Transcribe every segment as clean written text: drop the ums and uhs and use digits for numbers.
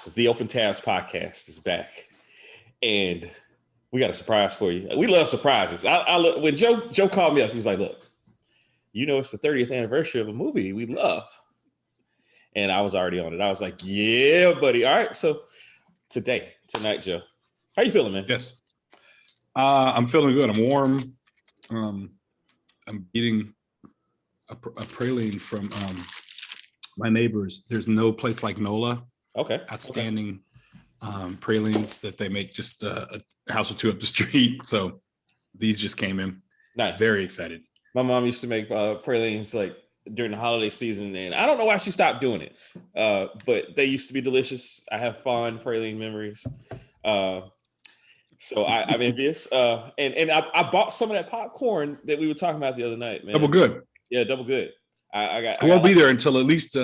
The Open Tabs podcast is back, and we got a surprise for you. We love surprises. When Joe called me up, he was like, "Look, it's the 30th anniversary of a movie we love," and I was already on it. I was like, "Yeah, buddy. All right." So tonight, Joe, how you feeling, man? Yes, I'm feeling good. I'm warm. I'm eating a praline from my neighbors. There's no place like Nola. Okay. Outstanding pralines that they make just a house or two up the street. So these just came in. Nice. Very excited. My mom used to make pralines like during the holiday season, and I don't know why she stopped doing it, but they used to be delicious. I have fond praline memories. So I'm envious. And I bought some of that popcorn that we were talking about the other night, man. Double good. Yeah, double good. I won't be there until at least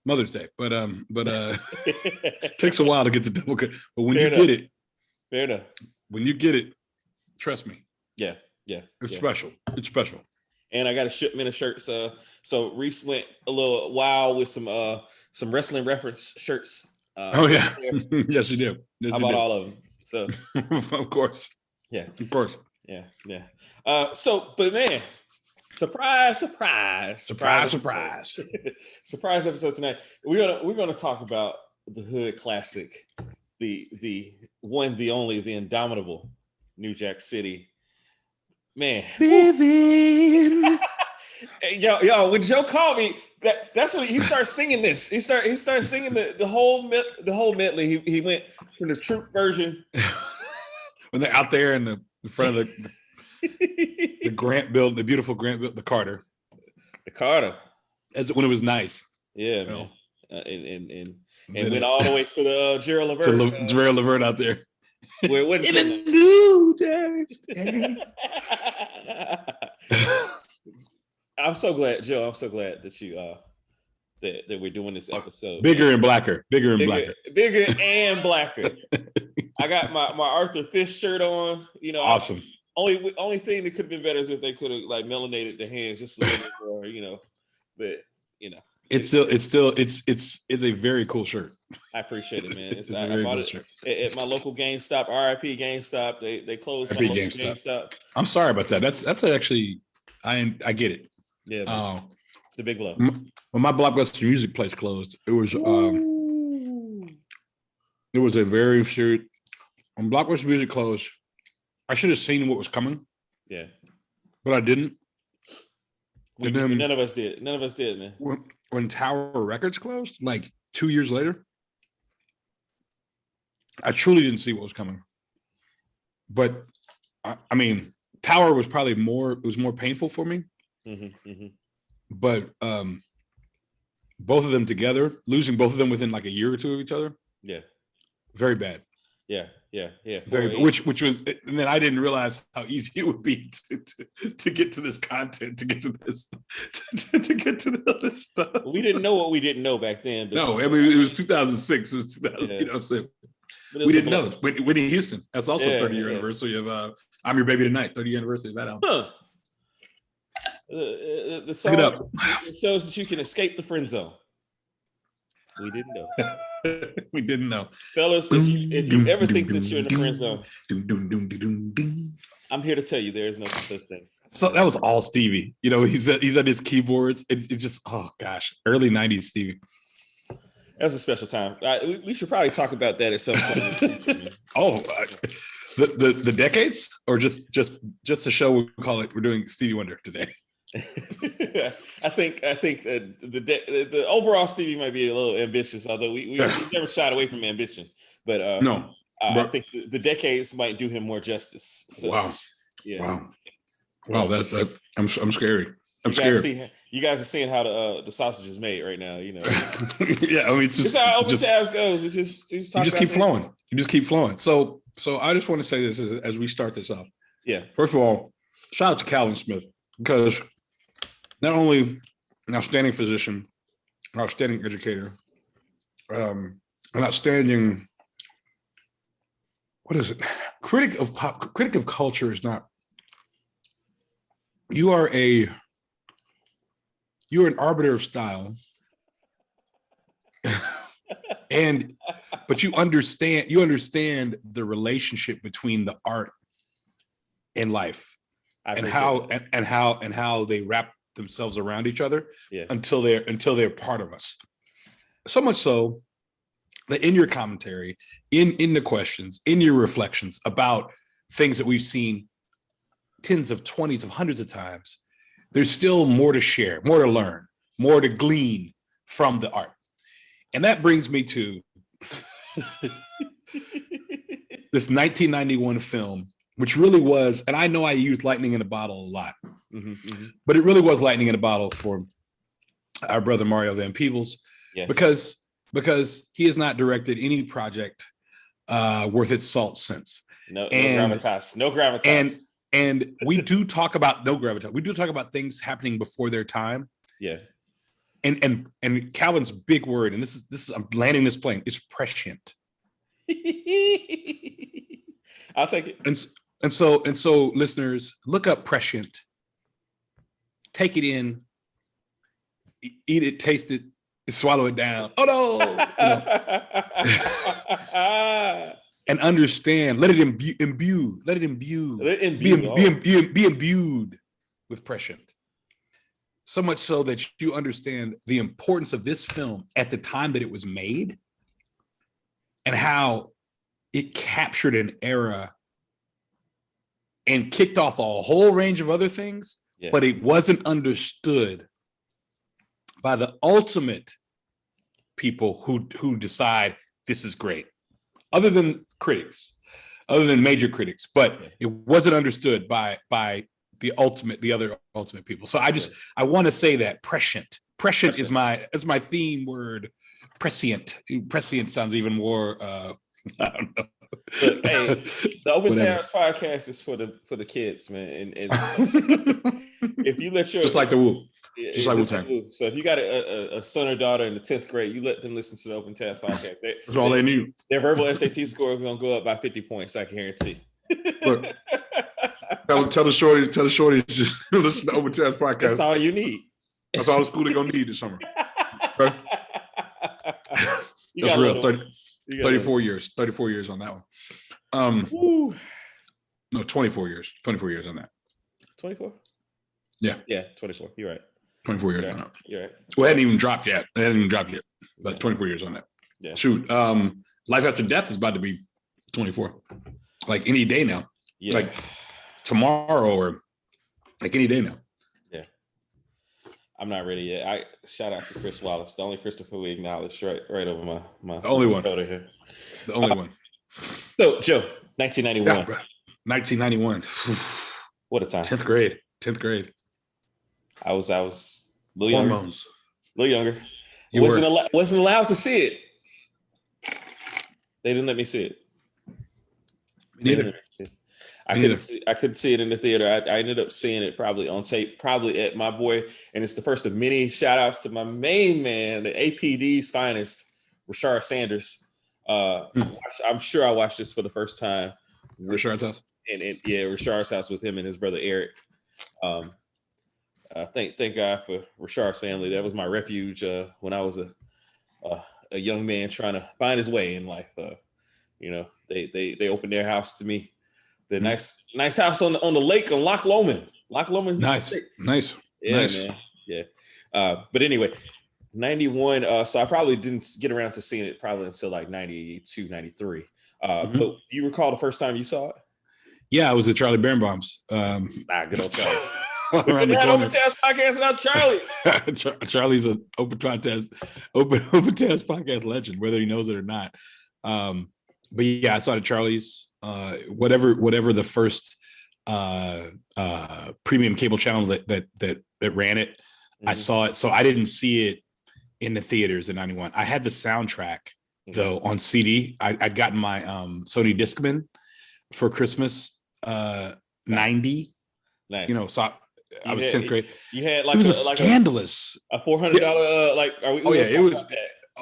Mother's Day, but it takes a while to get the double good. But when you get it, fair enough. When you get it, trust me. Yeah. It's special. It's special. And I got a shipment of shirts. So Reese went a little wild with some wrestling reference shirts. Yes, you do. Yes, I bought all of them. So of course. Yeah. Of course. Yeah. But man. Surprise surprise episode tonight. We're gonna talk about the hood classic, the one, the only, the indomitable New Jack City. Man, living. yo, when Joe called me, that's when he started singing this. He started singing the whole medley. He went from the troop version when they're out there in the front of the Grant building, the beautiful Grant building, the Carter. When it was nice. Yeah, man. And went all the way to the Gerald Levert. To Gerald Levert out there. Where it wasn't in a new day. I'm so glad, Joe. I'm so glad that you that we're doing this episode. Bigger and blacker. Bigger and blacker. I got my Arthur Fish shirt on. Awesome. Only thing that could have been better is if they could have like melanated the hands just a little bit more, but it's a very cool shirt. I appreciate it, man. I bought it at my local GameStop, RIP GameStop. They closed my local GameStop. I'm sorry about that. That's actually I get it. Yeah, man. It's a big blow. When my Blockbuster Music place closed, it was a very serious. When Blockbuster Music closed, I should have seen what was coming. Yeah. But I didn't. None of us did. None of us did, man. When Tower Records closed, like 2 years later, I truly didn't see what was coming. But I mean, Tower was probably more painful for me. Mm-hmm. But both of them together, losing both of them within like a year or two of each other. Yeah. Very bad. Yeah. Very, which was, and then I didn't realize how easy it would be to get to this content, to get to this, to get to this stuff. We didn't know what we didn't know back then. No, I mean, it was 2006. It was 2000. You know what I'm saying? We didn't know. Whitney Houston. That's also 30-year anniversary of "I'm Your Baby Tonight." 30-year anniversary of that album. Huh. The song shows that you can escape the friend zone. We didn't know. We didn't know. Fellas, if you ever think that you're in the friend zone, I'm here to tell you there is no such thing. So that was all Stevie. He's at his keyboards. It just, oh gosh, early 90s Stevie. That was a special time. We should probably talk about that at some point. The decades, or just a show we call it. We're doing Stevie Wonder today. I think the overall Stevie might be a little ambitious, although we never shied away from ambition. But no, I think the decades might do him more justice. So, wow. Yeah. Wow. That's I'm scary. I'm scared. You guys are seeing how the sausage is made right now. Yeah, I mean, it's how Open Tabs goes. You just keep flowing. You just keep flowing. So I just want to say this as we start this off. Yeah. First of all, shout out to Calvin Smith, because not only an outstanding physician, an outstanding educator, an outstanding, what is it? Critic of culture is not. You're an arbiter of style, and but you understand the relationship between the art and life, and how they wrap themselves around each other until they're part of us. So much so that in your commentary, in the questions, in your reflections about things that we've seen tens of 20s of hundreds of times, there's still more to share, more to learn, more to glean from the art. And that brings me to this 1991 film, which really was, and I know I used lightning in a bottle a lot, but it really was lightning in a bottle for our brother Mario Van Peebles, because he has not directed any project worth its salt since. No gravitas. And we do talk about no gravitas. We do talk about things happening before their time. Yeah. And Calvin's big word, and this is I'm landing this plane, it's prescient. I'll take it. And so listeners, look up prescient. Take it in, eat it, taste it, swallow it down. Oh no! And understand. Let it be imbued with prescient. So much so that you understand the importance of this film at the time that it was made, and how it captured an era and kicked off a whole range of other things, but it wasn't understood by the ultimate people who decide this is great, other than major critics, but it wasn't understood by the other ultimate people. So I want to say that prescient is my theme word. Prescient sounds even more I don't know. Look, hey, the Open Tabs podcast is for the kids, man. And if you let your just like the Woo, so if you got a son or daughter in the 10th grade, you let them listen to the Open Tabs podcast. That's all they need. Their verbal SAT score is gonna go up by 50 points. I can guarantee. Look, tell the shorty, just listen to the Open Tabs podcast. That's all you need. That's all the school they're gonna need this summer. Okay? That's real. 34 years on that one. No, 24 years. 24 years on that. 24? Yeah. Yeah, 24. You're right. 24 years on that. You're right. Well, it hadn't even dropped yet. But 24 years on that. Yeah. Shoot. Life After Death is about to be 24. Like any day now. Yeah. Like tomorrow or like any day now. Yeah. I'm not ready yet. I shout out to Chris Wallace, the only Christopher we acknowledged right over my the only one. Here. The only one. So Joe, 1991. Yeah, 1991. What a time. 10th grade. I was a little Hormones. Younger. A little younger. You Wasn't allowed to see it. They didn't let me see it. Neither. I couldn't see it in the theater. I ended up seeing it probably on tape, probably at my boy, and it's the first of many shout outs to my main man, the APD's finest, Rashard Sanders. I'm sure I watched this for the first time. Rashard's house. And Rashard's house with him and his brother Eric. Thank God for Rashard's family. That was my refuge when I was a young man trying to find his way in life. They opened their house to me. The nice house on the lake on Loch Lomond. Nice. Yeah, nice. Man. Yeah. But anyway, 91. So I probably didn't get around to seeing it probably until like 92, 93. But do you recall the first time you saw it? Yeah, I was at Charlie Birnbaum's. Good old Charlie. Around the corner. Open Test podcast without Charlie. Charlie's an open test podcast legend, whether he knows it or not. But yeah, I saw it at Charlie's. Whatever the first premium cable channel that ran it, I saw it. So I didn't see it in the theaters in 91. I had the soundtrack though on CD. I'd gotten my Sony Discman for Christmas 90. Nice. So I was 10th grade. You had it was scandalous a $400 like. Are we? Oh yeah, it was.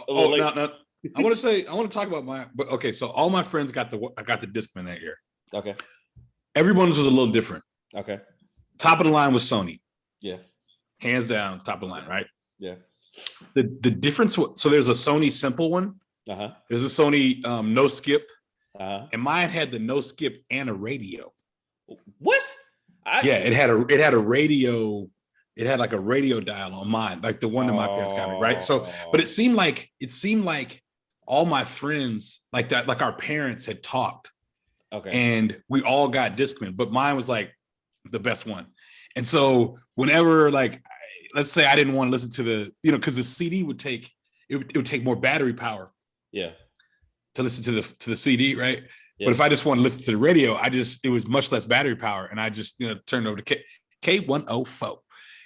No. I want to talk about but okay. So all my friends got the Discman that year. Okay. Everyone's was a little different. Okay. Top of the line was Sony. Yeah. Hands down, top of the line, right? Yeah. The difference. So there's a Sony simple one, Uh-huh. It was a Sony no skip, Uh-huh. and mine had the no skip and a radio. What? Yeah, it had a radio. It had like a radio dial on mine, like the one that my parents got me, right? So, but it seemed like all my friends, like that, like our parents had talked, okay. and we all got Discman, but mine was like the best one. And so whenever, like, let's say I didn't want to listen to the, because the CD would take it would take more battery power. Yeah. To listen to the CD, right? Yeah. But if I just want to listen to the radio, it was much less battery power, and I just turned over to K104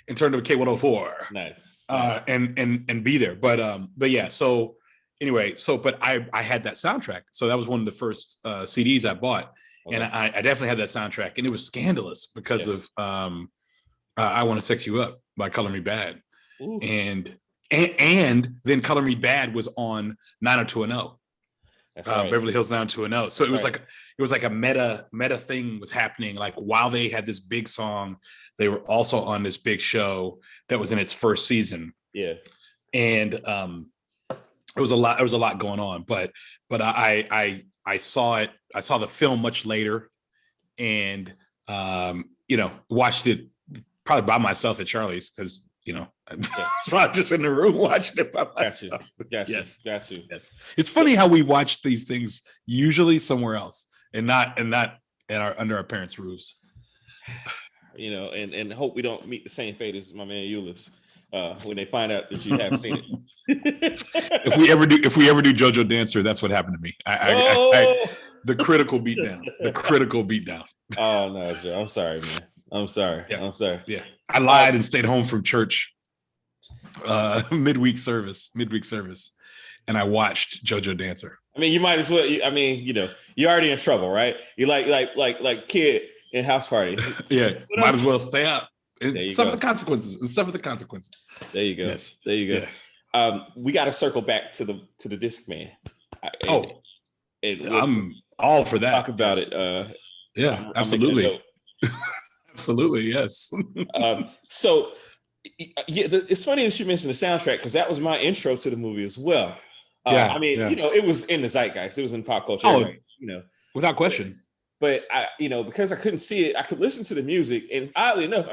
and turned over to K104. Nice. And be there. But yeah. So anyway, but I had that soundtrack, so that was one of the first CDs I bought, okay. And I definitely had that soundtrack, and it was scandalous because of I Want to Sex You Up by Color Me Bad. Ooh. And then Color Me Bad was on 90210. That's right. Beverly Hills 90210. So it was like a meta thing was happening. Like while they had this big song, they were also on this big show that was in its first season. Yeah. And it was a lot going on. But I saw it. I saw the film much later, and watched it probably by myself at Charlie's, because I was probably just in the room watching it by myself. Got you. Yes. It's funny how we watch these things usually somewhere else and not under our parents' roofs. And hope we don't meet the same fate as my man Euless when they find out that you have seen it. If we ever do JoJo Dancer, that's what happened to me. The critical beatdown. Oh no, Joe. I'm sorry, man. I'm sorry. Yeah. I'm sorry. Yeah. I lied and stayed home from church midweek service, and I watched JoJo Dancer. I mean, you might as well. You're already in trouble, right? You like kid in house party. Yeah, might as well stay up. Suffer the consequences. There you go. Yes. There you go. Yeah. We got to circle back to the Discman. I'm all for that. Talk about it. Yeah, absolutely. Absolutely, yes. So, it's funny that you mentioned the soundtrack, because that was my intro to the movie as well. It was in the zeitgeist. It was in pop culture. Oh, without question. But I, because I couldn't see it, I could listen to the music, and oddly enough,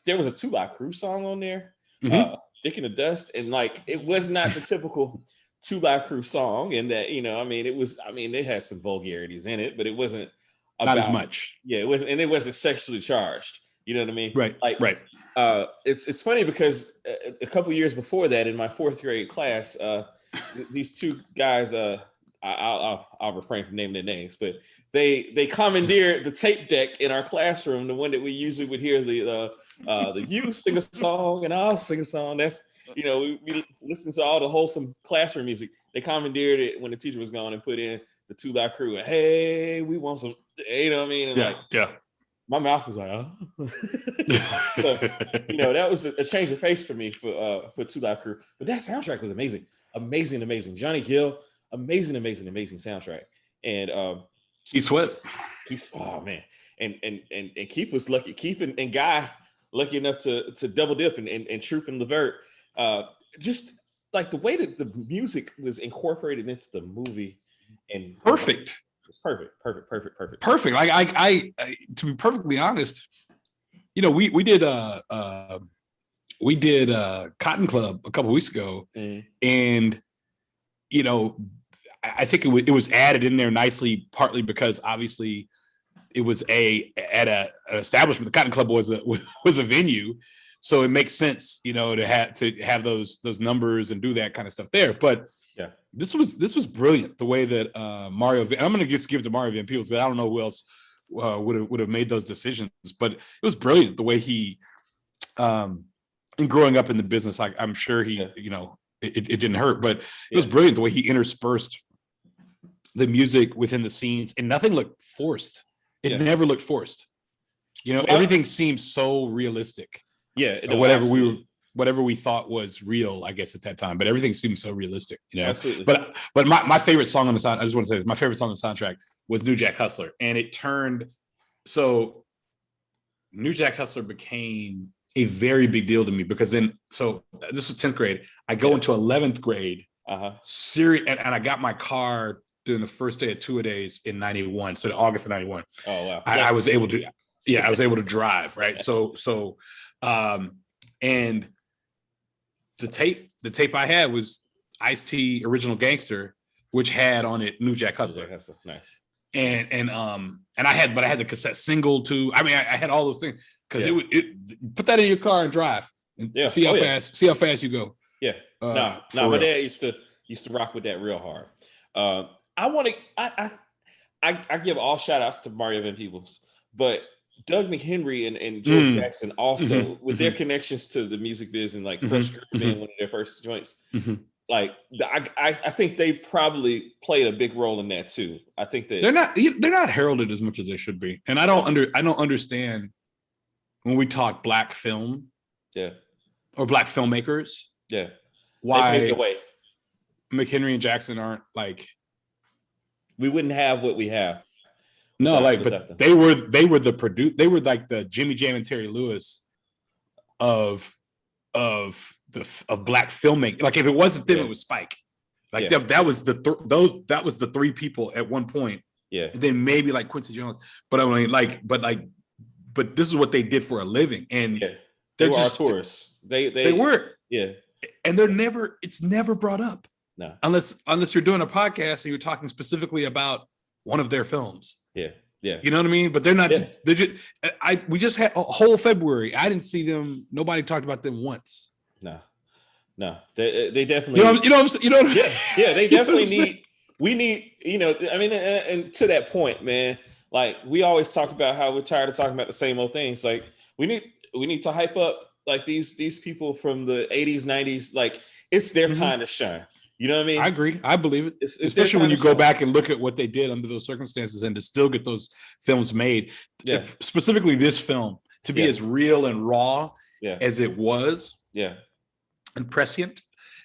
there was a 2 Live Crew song on there, "Dick in the Dust," and it was not the typical 2 Live Crew song, and that they had some vulgarities in it, but it wasn't. Not as much. Yeah, it wasn't, and it wasn't sexually charged. You know what I mean? Right. Right. It's funny because a couple years before that, in my 4th grade class, these 2 guys, I'll refrain from naming their names, but they commandeered the tape deck in our classroom, the one that we usually would hear the youth sing a song and I'll sing a song. That's we listen to all the wholesome classroom music. They commandeered it when the teacher was gone and put in the 2 Live Crew, and hey, we want some, what I mean? And my mouth was like, oh. So, that was a change of pace for me for 2 Live Crew. But that soundtrack was amazing. Johnny Gill, amazing soundtrack. And Keith Sweat. Oh man. And Keith was lucky. Keith and Guy lucky enough to double dip and Troop and Levert. Just like the way that the music was incorporated into the movie. And perfect. It's perfect. Like I to be perfectly honest, we did Cotton Club a couple weeks ago, and I think it was added in there nicely, partly because obviously it was at an establishment. The Cotton Club was a venue, so it makes sense, to have those numbers and do that kind of stuff there. But yeah, this was brilliant. The way that Mario, I'm going to just give it to Mario Van Peebles, because I don't know who else would have made those decisions. But it was brilliant the way he, in growing up in the business, I'm sure he, it didn't hurt, but it was brilliant the way he interspersed the music within the scenes, and nothing looked forced. It never looked forced. Everything seemed so realistic. Yeah, whatever we thought was real, I guess, at that time, but everything seemed so realistic, Absolutely. But my favorite song on the sound, I just want to say this, my favorite song on the soundtrack was New Jack Hustler. And it turned, so New Jack Hustler became a very big deal to me, because this was 10th grade. I go into 11th grade, Serious, and I got my car during the first day of 2-a-days in 91. So in August of 91. Oh wow. I was able to, I was able to drive, right? And the tape I had was Ice-T Original Gangster, which had on it New Jack Hustler. Nice. And I had the cassette single too. I mean, I had all those things because it put that in your car and drive and see how fast you go. Yeah. My dad used to rock with that real hard. I give all shout outs to Mario Van Peebles, but Doug McHenry and George Jackson also with their connections to the music biz and like Crush being one of their first joints. Like I think they probably played a big role in that too. I think that they're not heralded as much as they should be, and I don't understand when we talk black film, or black filmmakers, why McHenry and Jackson aren't like. We wouldn't have what we have. No, but they were they were like the Jimmy Jam and Terry Lewis of black filmmaking. Like if it wasn't them, it was Spike. Like that was the three people at one point. Yeah. And then maybe like Quincy Jones. But I mean, but this is what they did for a living. And they were just tourists. They were. Yeah. And it's never brought up. No. Unless you're doing a podcast and you're talking specifically about one of their films. Yeah. Yeah. You know what I mean? But they're not we just had a whole February. I didn't see them. Nobody talked about them once. No. They definitely they definitely need I mean, and to that point, man, like we always talk about how we're tired of talking about the same old things. Like we need to hype up like these people from the 80s, 90s, like it's their time to shine. You know what I mean? I agree. I believe it. Especially when you go back and look at what they did under those circumstances and to still get those films made. Yeah. Specifically this film, to be as real and raw as it was. Yeah. And prescient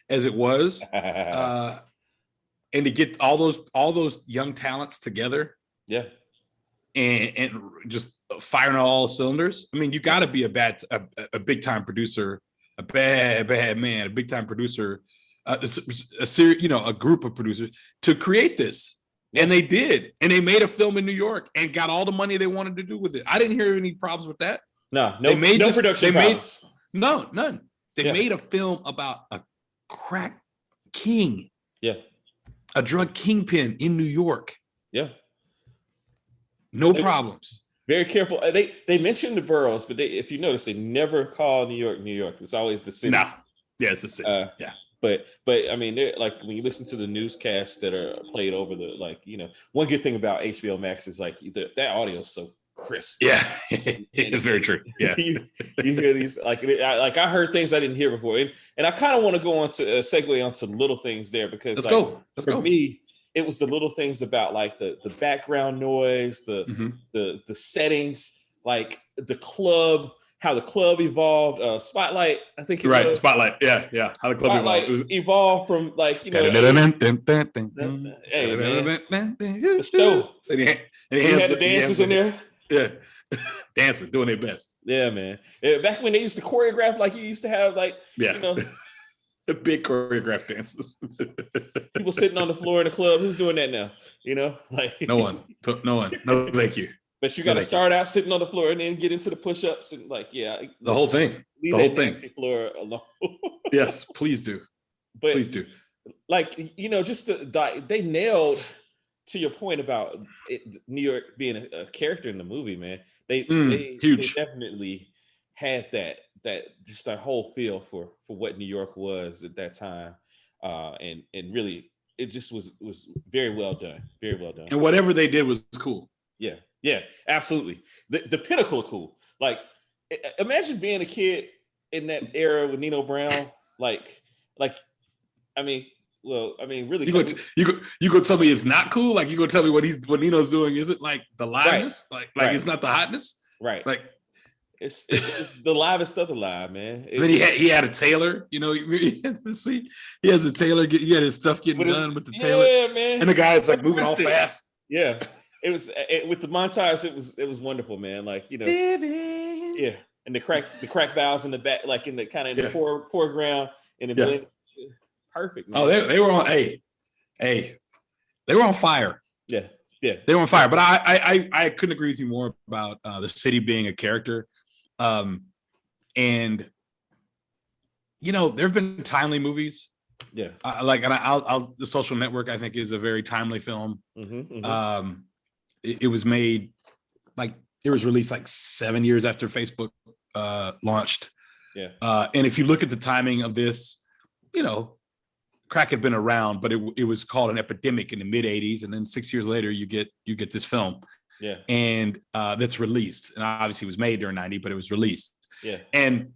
as it was. And to get all those young talents together. Yeah. And just firing on all cylinders. I mean, you got to be a big time producer, a bad man, a big time producer. A group of producers to create this, and they did, and they made a film in New York and got all the money they wanted to do with it. I didn't hear any problems with that. No production problems. None. They made a film about a crack king, a drug kingpin in New York. No problems. Very careful. They mentioned the boroughs, but if you notice, they never call New York, New York. It's always the city. It's the city. But I mean, like when you listen to the newscasts that are played over one good thing about HBO Max is like that audio is so crisp. Yeah, it's very true. Yeah, you hear these like I heard things I didn't hear before, and I kind of want to go on to segue onto little things there because let's go. For me, it was the little things about like the background noise, the settings, like the club. How the club evolved, Spotlight. I think was. Spotlight. Yeah. How the club Spotlight evolved from like the show. And he had the dancers in there. Yeah, dancing, doing their best. Yeah, man. Back when they used to choreograph, like you used to have, like the big choreographed dances. People sitting on the floor in the club. Who's doing that now? Like no one. No, thank you. But you got to start out sitting on the floor and then get into the push-ups and the whole thing. Leave the whole thing. Floor alone. Yes, please do. Please do. Like just they nailed to your point about New York being a character in the movie, man. They definitely had that just a whole feel for what New York was at that time, and really it just was very well done, very well done. And whatever they did was cool. Yeah, absolutely. The pinnacle of cool. Like, imagine being a kid in that era with Nino Brown. Really. You go tell me it's not cool. Like you go tell me what Nino's doing isn't like the liveness. Right. Like it's not the hotness. Right. Like it's the livest of the live, man. Then he had a tailor. He has a tailor. He had his stuff getting done with the tailor. Yeah, man. And the guy's like moving all fast. Yeah. It was with the montage. It was wonderful, man. Like yeah, and the crack valves in the back, like in the kind of the foreground, and the blend. perfect. Man. Oh, they were on. Hey, they were on fire. Yeah, yeah, they were on fire. But I couldn't agree with you more about the city being a character, and you know there have been timely movies. Yeah, I'll The Social Network I think is a very timely film. It was made like it was released like 7 years after Facebook launched. Yeah, and if you look at the timing of this, you know, crack had been around, but it was called an epidemic in the mid 80s, and then 6 years later you get this film. Yeah, and that's released, and obviously it was made during 90, but it was released. Yeah, and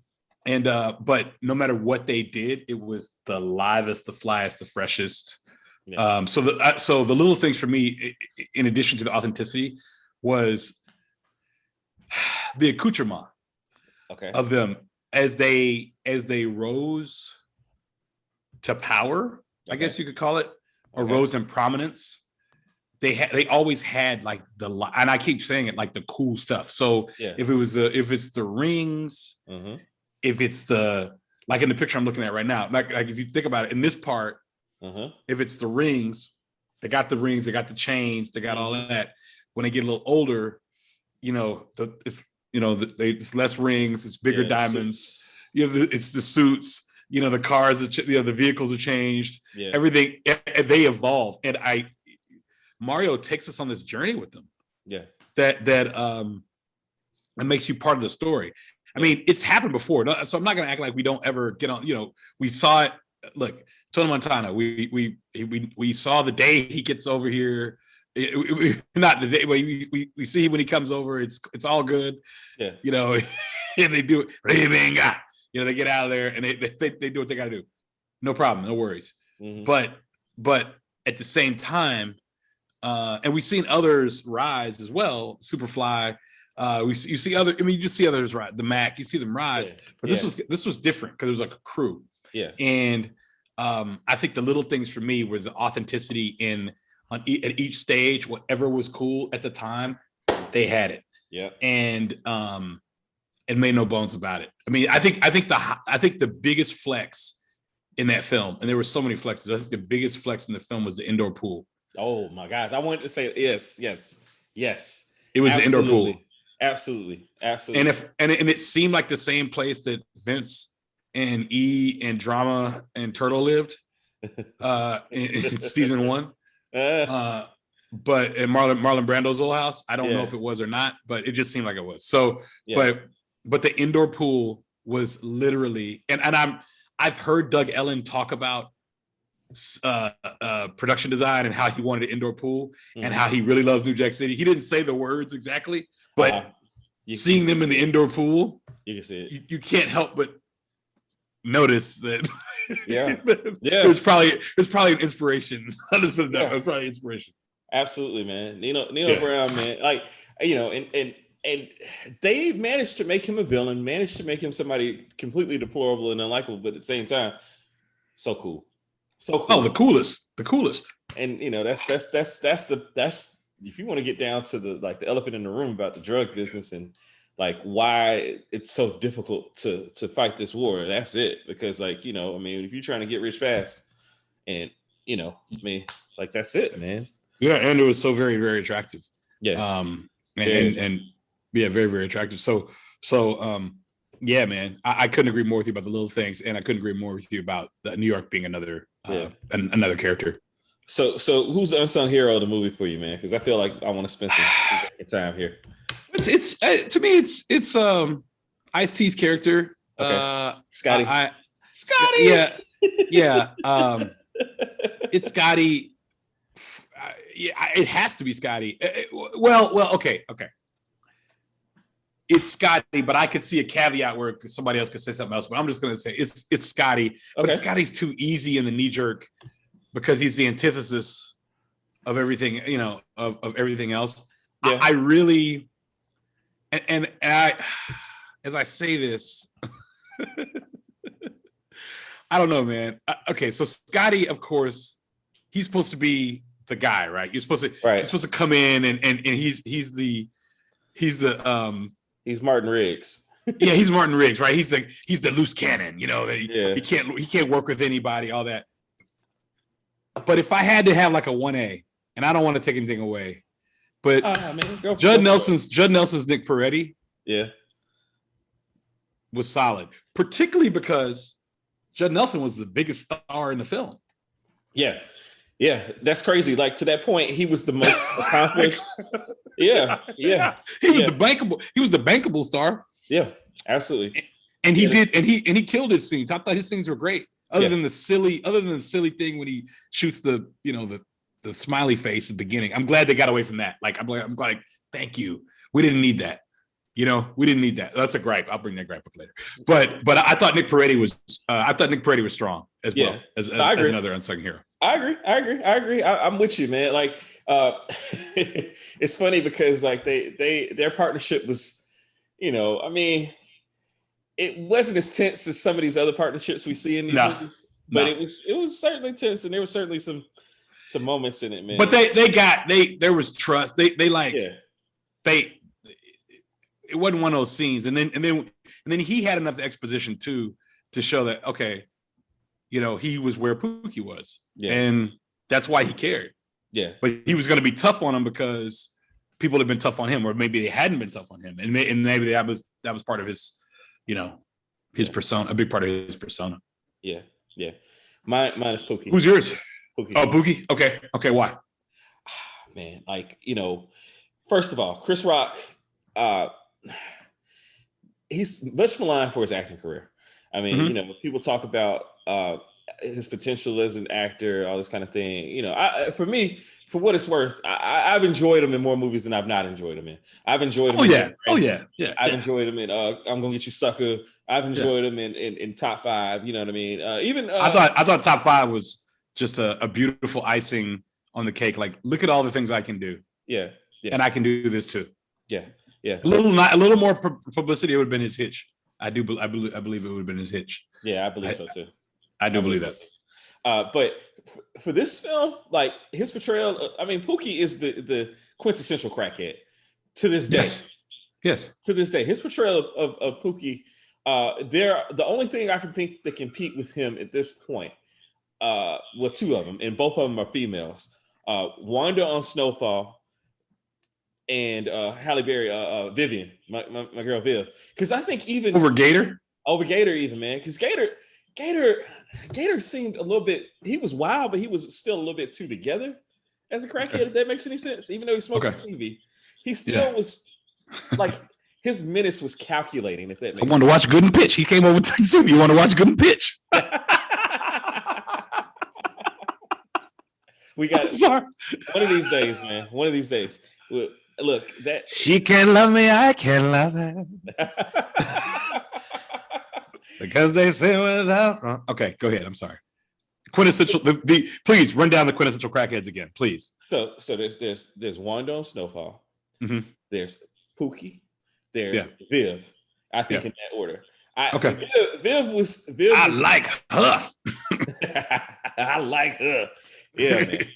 but no matter what they did, it was the livest, the flyest, the freshest. Yeah. So the little things for me, in addition to the authenticity, was the accoutrement of them as they rose to power, I guess you could call it, or rose in prominence. They always had like and I keep saying it, like the cool stuff. So if it's the rings, if it's the, like in the picture I'm looking at right now, like if you think about it in this part, if it's the rings, they got the rings, they got the chains, they got all that. When they get a little older, you know, it's less rings, it's bigger diamonds. You know, it's the suits. You know, the cars, the vehicles have changed. Yeah. Everything, they evolve, and Mario takes us on this journey with them. Yeah, that it makes you part of the story. I mean, it's happened before, so I'm not going to act like we don't ever get on. You know, we saw it. Look, Tony Montana. We saw the day he gets over here. Not the day, but we see when he comes over. It's all good. Yeah, you know, and they do it. You know, they get out of there and they do what they got to do. No problem, no worries. But at the same time, and we've seen others rise as well. Superfly, you see other. I mean, you just see others rise. The Mac, you see them rise. Yeah. But this was different because it was like a crew. Yeah. And I think the little things for me were the authenticity at each stage. Whatever was cool at the time, they had it. Yeah. And made no bones about it. I mean, I think the biggest flex in that film, and there were so many flexes. I think the biggest flex in the film was the indoor pool. Oh my gosh, I wanted to say yes. It was the indoor pool. Absolutely. And it seemed like the same place that Vince and E and Drama and Turtle lived in season 1. But in Marlon Brando's old house, I don't know if it was or not, but it just seemed like it was. So, but the indoor pool was literally, and I've heard Doug Ellen talk about production design and how he wanted an indoor pool and how he really loves New Jack City. He didn't say the words exactly, but seeing them in the indoor pool, you can see it. You can't help but notice that. It was probably an inspiration. I'll just put it that way. It was probably inspiration. Absolutely, man. Nino Brown, man. Like, you know, and they managed to make him a villain, managed to make him somebody completely deplorable and unlikable, but at the same time, so cool. So cool. Oh, the coolest. And you know, that's if you want to get down to the elephant in the room about the drug business and like why it's so difficult to fight this war, that's it. Because like, you know, I mean, if you're trying to get rich fast, and you know, I mean, like that's it, man. Yeah, and it was so very, very attractive. Yeah. And yeah, very, very attractive. So yeah, man, I couldn't agree more with you about the little things, and I couldn't agree more with you about New York being another another character. So who's the unsung hero of the movie for you, man? Because I feel like I want to spend some time here. It's to me, it's Ice-T's character. Okay. Scotty. Scotty. Yeah. It's Scotty. It has to be Scotty. Well, okay. It's Scotty, but I could see a caveat where somebody else could say something else. But I'm just going to say it's Scotty. But Scotty's too easy in the knee jerk because he's the antithesis of everything, you know, of everything else. Yeah. I really, and I, as I say this, I don't know, man. Okay, so Scotty, of course, he's supposed to be the guy, right? You're supposed to come in and he's Martin Riggs. Yeah, he's Martin Riggs, right? He's the loose cannon, you know, that he can't work with anybody, all that. But if I had to have like a 1A, and I don't want to take anything away, but man, Judd Nelson's Nick Peretti, yeah, was solid, particularly because Judd Nelson was the biggest star in the film. Yeah. Yeah. That's crazy. Like to that point, he was the most accomplished. Yeah. Yeah. He was the bankable star. Yeah, absolutely. And he killed his scenes. I thought his scenes were great. Other than the silly thing when he shoots the smiley face at the beginning. I'm glad they got away from that. Like I'm like, thank you. We didn't need that. We didn't need that. That's a gripe. I'll bring that gripe up later. But I thought Nick Peretti was strong as well as another unsung hero. I agree. I'm with you, man. Like it's funny because like their partnership was, I mean, it wasn't as tense as some of these other partnerships we see in these movies, but it was certainly tense, and there were certainly some moments in it, man. But there was trust. It wasn't one of those scenes, and then he had enough exposition too to show that he was where Pookie was, and that's why he cared. Yeah, but he was going to be tough on him because people had been tough on him, or maybe they hadn't been tough on him, and maybe that was part of his, his persona, a big part of his persona. Yeah. Mine is Pookie. Who's yours? Pookie. Oh, Pookie. Okay. Why? Man, like first of all, Chris Rock. He's much maligned for his acting career. I mean, people talk about his potential as an actor, all this kind of thing. For me, for what it's worth, I've enjoyed him in more movies than I've not enjoyed him in. I've enjoyed him. I've enjoyed him in I'm Gonna Get You Sucker. I've enjoyed him in Top 5. You know what I mean? I thought Top 5 was just a beautiful icing on the cake. Like, look at all the things I can do. Yeah. And I can do this too. Yeah. A little more publicity, it would have been his Hitch. I believe it would have been his Hitch. Yeah, I believe so too. I do believe that. But for this film, like his portrayal, Pookie is the quintessential crackhead to this day. Yes. To this day, his portrayal of Pookie, the only thing I can think that compete with him at this point, two of them, and both of them are females. Wanda on Snowfall, and Halle Berry, Vivian, my girl Viv, because I think even over Gator even, man, because Gator seemed a little bit. He was wild, but he was still a little bit too together as a crackhead. If that makes any sense, even though he smoked on TV, he still was like his menace was calculating. If that makes I want to watch Good and Pitch. He came over to see me. You want to watch Good and Pitch? We got one of these days, man. One of these days. Look, that she can love me, I can love her. Because they say without. Okay, go ahead. I'm sorry. Quintessential. Please run down the quintessential crackheads again, please. So there's Wanda on Snowfall. Mm-hmm. There's Pookie. There's Viv. I think in that order. Viv was. I like her. I like her. Yeah, man.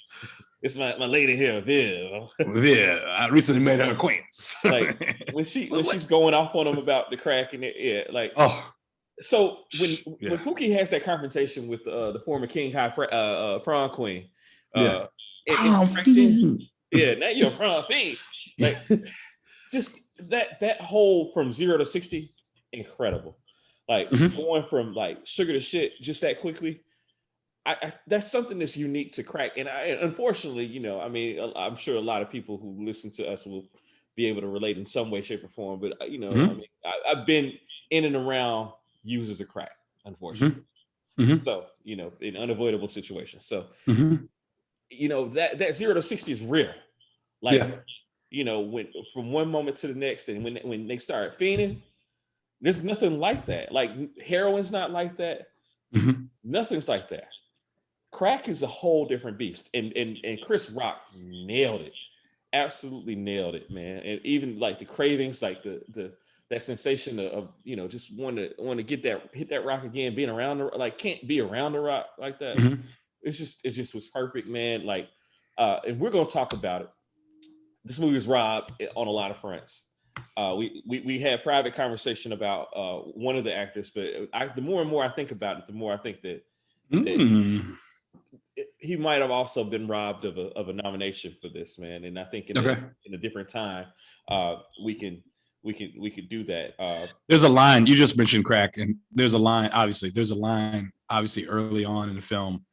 It's my lady here, Viv. Viv, I recently made her acquaintance. Like when she's going off on him about the crack and So when Pookie has that confrontation with the former King High prom queen, now you're a prom fiend. Like just that whole from 0 to 60, incredible. Like going from like sugar to shit just that quickly. That's something that's unique to crack, and unfortunately, I'm sure a lot of people who listen to us will be able to relate in some way, shape, or form. But I've been in and around users of crack, unfortunately. So in unavoidable situations. So that 0 to 60 is real. Like when from one moment to the next, and when they start fiending, there's nothing like that. Like heroin's not like that. Nothing's like that. Crack is a whole different beast, and Chris Rock nailed it, absolutely nailed it, man. And even like the cravings, like that sensation of just want to hit that rock again, being around can't be around the rock like that. It just was perfect, man. Like, and we're gonna talk about it. This movie is robbed on a lot of fronts. We had private conversation about one of the actors, but the more and more I think about it, the more I think that he might have also been robbed of a nomination for this, man. And I think in a different time, we can do that. There's a line you just mentioned, crack, and there's a line. Obviously, early on in the film.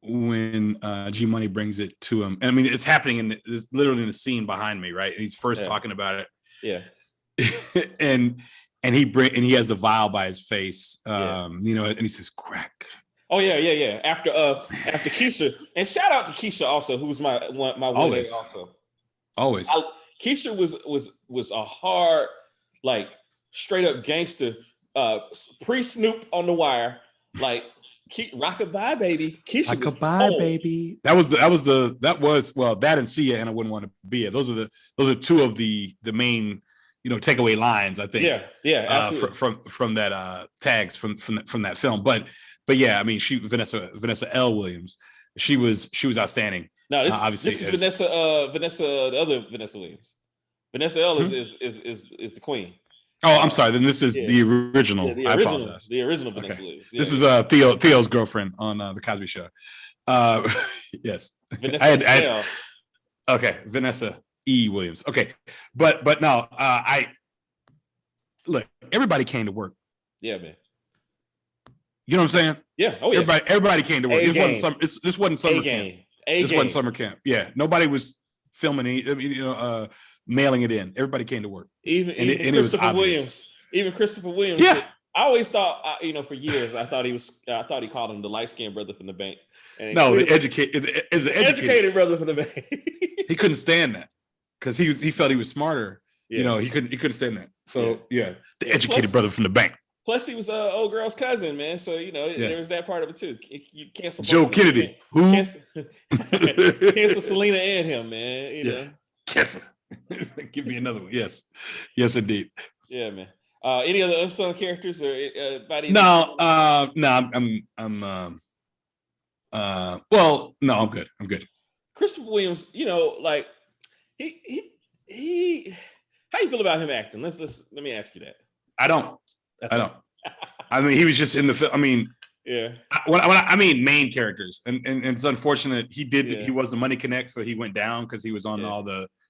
When G Money brings it to him, and I mean, it's happening it's literally in the scene behind me, right? And he's first talking about it, and he has the vial by his face, and he says crack. Oh yeah. After Keisha, and shout out to Keisha also, who's my always also. Always. Keisha was a hard, like, straight up gangster, pre-Snoop on the Wire, like. Rockabye baby. Keisha Rockabye baby. That was that and Sia and I Wouldn't Want to Be It. Those are two of the main, takeaway lines, I think. Yeah, absolutely. From that tags from that film. But yeah, I mean, Vanessa L. Williams, she was outstanding. No, this is Vanessa the other Vanessa Williams. Vanessa L is the queen. Oh, I'm sorry. Then this is the original. Yeah, I apologize. The original Vanessa Williams. Yeah. This is Theo's girlfriend on the Cosby Show. Yes. Vanessa okay, Vanessa E. Williams. Okay, but no, look. Everybody came to work. Yeah, man. You know what I'm saying? Yeah. Oh yeah. Everybody came to work. This wasn't summer camp. This wasn't summer camp. Yeah. Nobody was filming. Mailing it in. Everybody came to work. Even Christopher Williams. Even Christopher Williams. Yeah. I always thought, for years, I thought he called him the light-skinned brother from the bank. And no, the educated brother from the bank. He couldn't stand that because he felt he was smarter. Yeah. He couldn't stand that. So the educated brother from the bank. Plus, he was old girl's cousin, man. So there was that part of it too. You cancel Joe Kennedy. Who? Cancel Selena and him, man. Cancel. Give me another one. Yes, indeed. Yeah, man. Any other unsung characters or No. Well, no, I'm good. Christopher Williams, like he. How you feel about him acting? Let me ask you that. I don't. I mean, he was just in the film. I mean, yeah. I mean, main characters, and it's unfortunate he did. He was the Money Connect, so he went down because he was on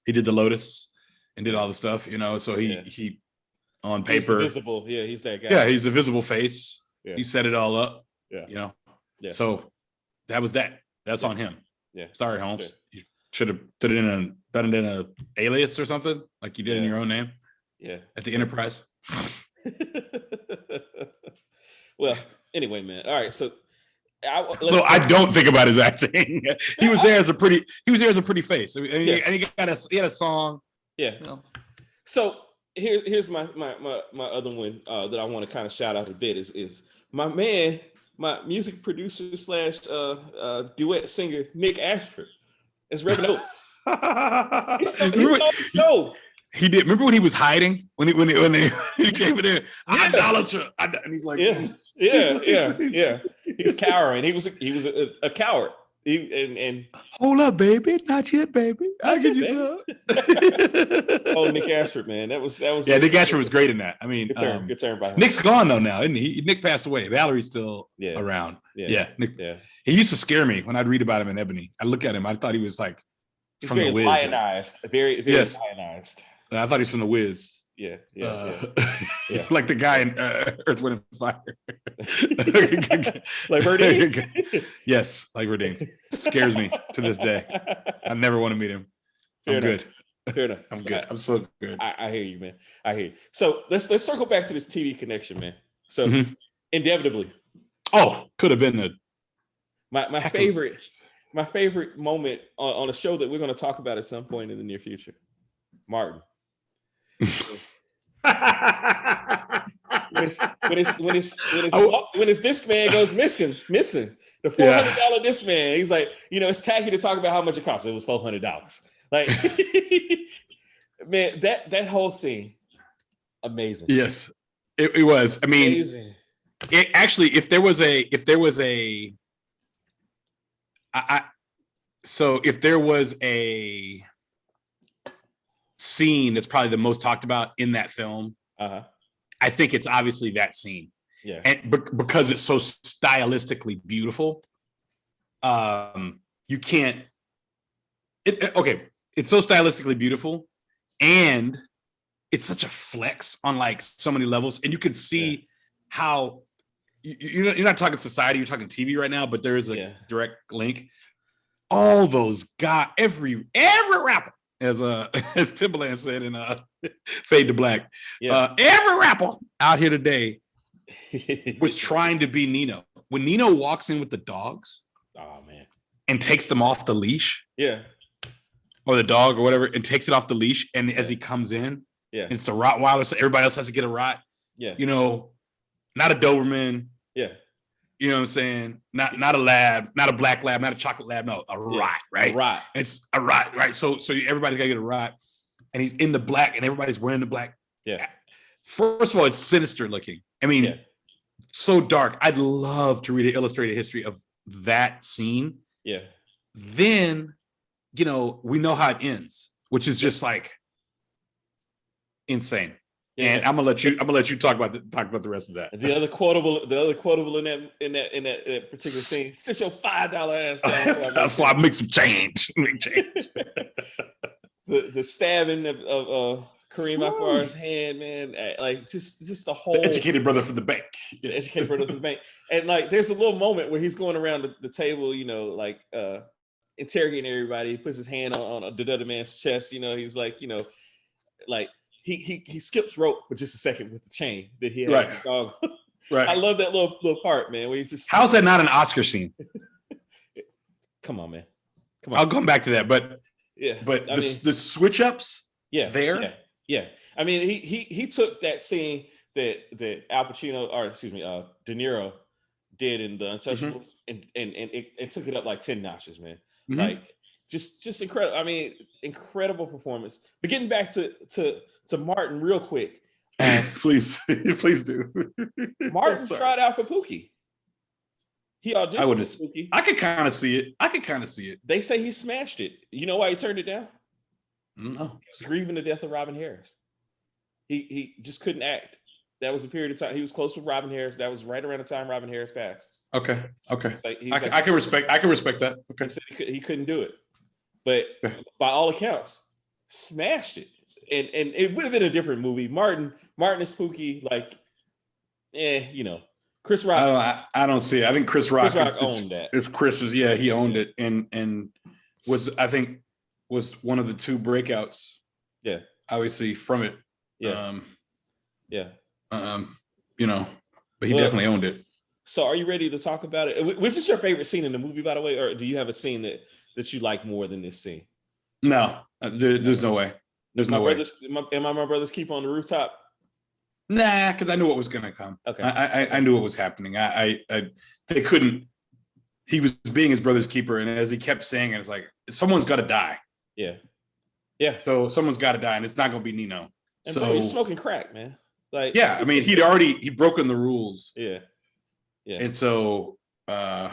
he did the Lotus and did all the stuff, So he on paper, he's visible. Yeah, he's that guy. Yeah, he's a visible face. Yeah. He set it all up. Yeah. Yeah. So that was that. That's on him. Yeah. Sorry, Holmes. Sure. You should have done it in a alias or something like you did in your own name. Yeah. At the Enterprise. Well, anyway, man. All right, so I don't think about his acting. He was there as a pretty face, and he had a song. Yeah. So here's my other one that I want to kind of shout out a bit is my man, my music producer / duet singer Nick Ashford as Reverend Oates. He saw the show. He did. Remember when he was hiding when he came in there? Idolater, and he's like, yeah. He's cowering. He was a coward. And hold up, baby, not yet, baby. I'll get you some. Oh, Nick Ashford, man, that was. Yeah, Nick Ashford was great in that. I mean, good turn by him. Nick's gone though now, isn't he? Nick passed away. Valerie's still around. Yeah. Nick. Yeah. He used to scare me when I'd read about him in Ebony. I look at him, I thought he was like from the Wiz. Lionized, very lionized. I thought he's from the Wiz. Yeah. Like the guy in Earth, Wind, and Fire. Like Verdine? Yes, like Verdine. Scares me to this day. I never want to meet him. I'm good. Fair enough. I'm good. I'm so good. I hear you, man. I hear you. So let's circle back to this TV connection, man. So inevitably. Oh, could have been my favorite moment on a show that we're going to talk about at some point in the near future. Martin. when his disc man goes missing, the $400 disc man, he's like, it's tacky to talk about how much it costs. It was $400. Like, man, that whole scene, amazing. Yes, it was. I mean, amazing. It actually, if there was a scene that's probably the most talked about in that film, I think it's obviously that scene. Yeah. And because it's so stylistically beautiful, you can't. Okay, it's so stylistically beautiful, and it's such a flex on like so many levels, and you can see how you're not talking society, you're talking TV right now, but there is a direct link. All those guys, every rapper, as as Timbaland said in Fade to Black, every rapper out here today was trying to be Nino. When Nino walks in with the dogs, oh man, and takes them off the leash, or the dog or whatever, and takes it off the leash, and as he comes in, it's the Rottweiler, so everybody else has to get a Rott. You know, not a Doberman. You know what I'm saying? Not a lab, not a black lab, not a chocolate lab. No, a Rott, right? A Rott. It's a Rott, right? So everybody's got to get a Rott, and he's in the black, and everybody's wearing the black. First of all, it's sinister looking. I mean, so dark. I'd love to read an illustrated history of that scene. Then, you know, we know how it ends, which is just like insane. And I'm gonna let you talk about the rest of that. The other quotable in that particular scene. Sit your $5 ass down. Before I make some change. The stabbing of Kareem Akbar's hand, man. Like just the whole. The educated brother from the bank. The educated brother from the bank. And like, there's a little moment where he's going around the table, you know, like interrogating everybody. He puts his hand on the other man's chest. You know, he's like, you know, like. He skips rope for just a second with the chain that he has the dog. Right. I love that little part, man. Where he's just how's that not an Oscar scene? Come on, man. Come on. I'll come back to that, but the switch ups, there. Yeah. I mean, he took that scene that Al Pacino, or excuse me, De Niro did in The Untouchables, and it took it up like 10 notches, man. Like just incredible. I mean, incredible performance. But getting back to Martin real quick. Please do. Martin tried out for Pookie. He auditioned for Pookie. I could kind of see it. They say he smashed it. You know why he turned it down? No. He was grieving the death of Robin Harris. He just couldn't act. That was a period of time. He was close with Robin Harris. That was right around the time Robin Harris passed. Okay. I can respect that. Okay. He said he couldn't do it. But by all accounts, smashed it. And it would have been a different movie. Martin is Pookie, like, you know, Chris Rock. I don't see it. I think Chris Rock owned that. It's Chris's. Yeah, he owned it, and was one of the two breakouts. Yeah, obviously from it. Yeah, you know, but he definitely owned it. So, are you ready to talk about it? Was this your favorite scene in the movie, by the way, or do you have a scene that you like more than this scene? No, there's no way. There's no way. My brothers keep on the rooftop? Nah, because I knew what was going to come. Okay. I knew what was happening. They couldn't. He was being his brother's keeper, and as he kept saying it, it's like someone's got to die. Yeah. So someone's got to die, and it's not going to be Nino. And so he's smoking crack, man. Like, yeah, I mean, he'd broken the rules. Yeah. And so, nah.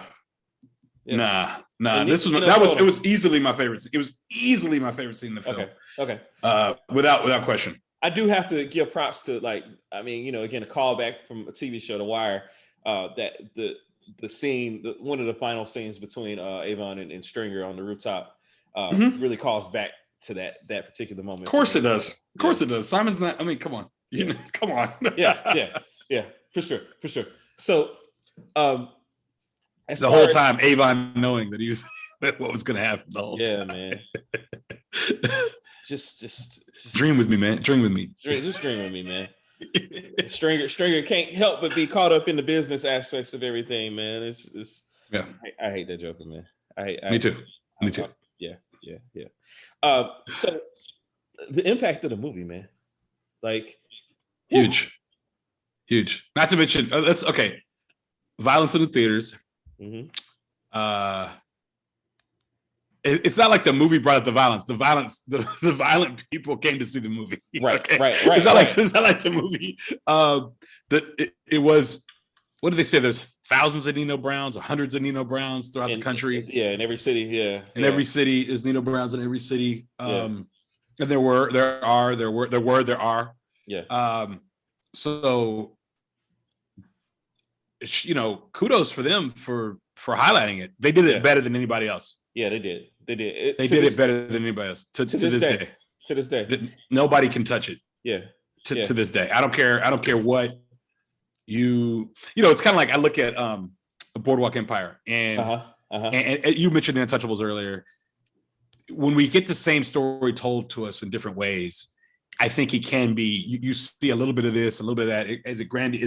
And This was it was easily my favorite. It was easily my favorite scene in the film. Okay. Without question. I do have to give props to, like, I mean, you know, again, a callback from a TV show, The Wire, that the scene, one of the final scenes between Avon and Stringer on the rooftop, really calls back to that particular moment. Of course it does. Of course it does. Simon's not. I mean, come on. Come on. yeah. For sure. So, the whole time, Avon knowing that he was what was going to happen. The whole time. Man. just dream with me, man. Dream with me. Just dream with me, man. Stringer can't help but be caught up in the business aspects of everything, man. It's yeah. I hate that Joker, man. Me too. Yeah. So the impact of the movie, man, like huge. Not to mention, that's okay. Violence in the theaters. It's not like the movie brought up the violence. The violent people came to see the movie. Right. It's not like the movie. It was. What do they say? There's thousands of Nino Browns, or hundreds of Nino Browns throughout the country. In every city. Yeah. In every city, there's Nino Browns in every city. And there are. Yeah. So kudos for them for highlighting it. They did it better than anybody else. Yeah, they did. They did. They did it better than anybody else. To this day. To this day. Nobody can touch it. Yeah. To this day. I don't care what it's kind of like I look at the Boardwalk Empire and you mentioned the Untouchables earlier. When we get the same story told to us in different ways, I think it can be, you see a little bit of this, a little bit of that. Is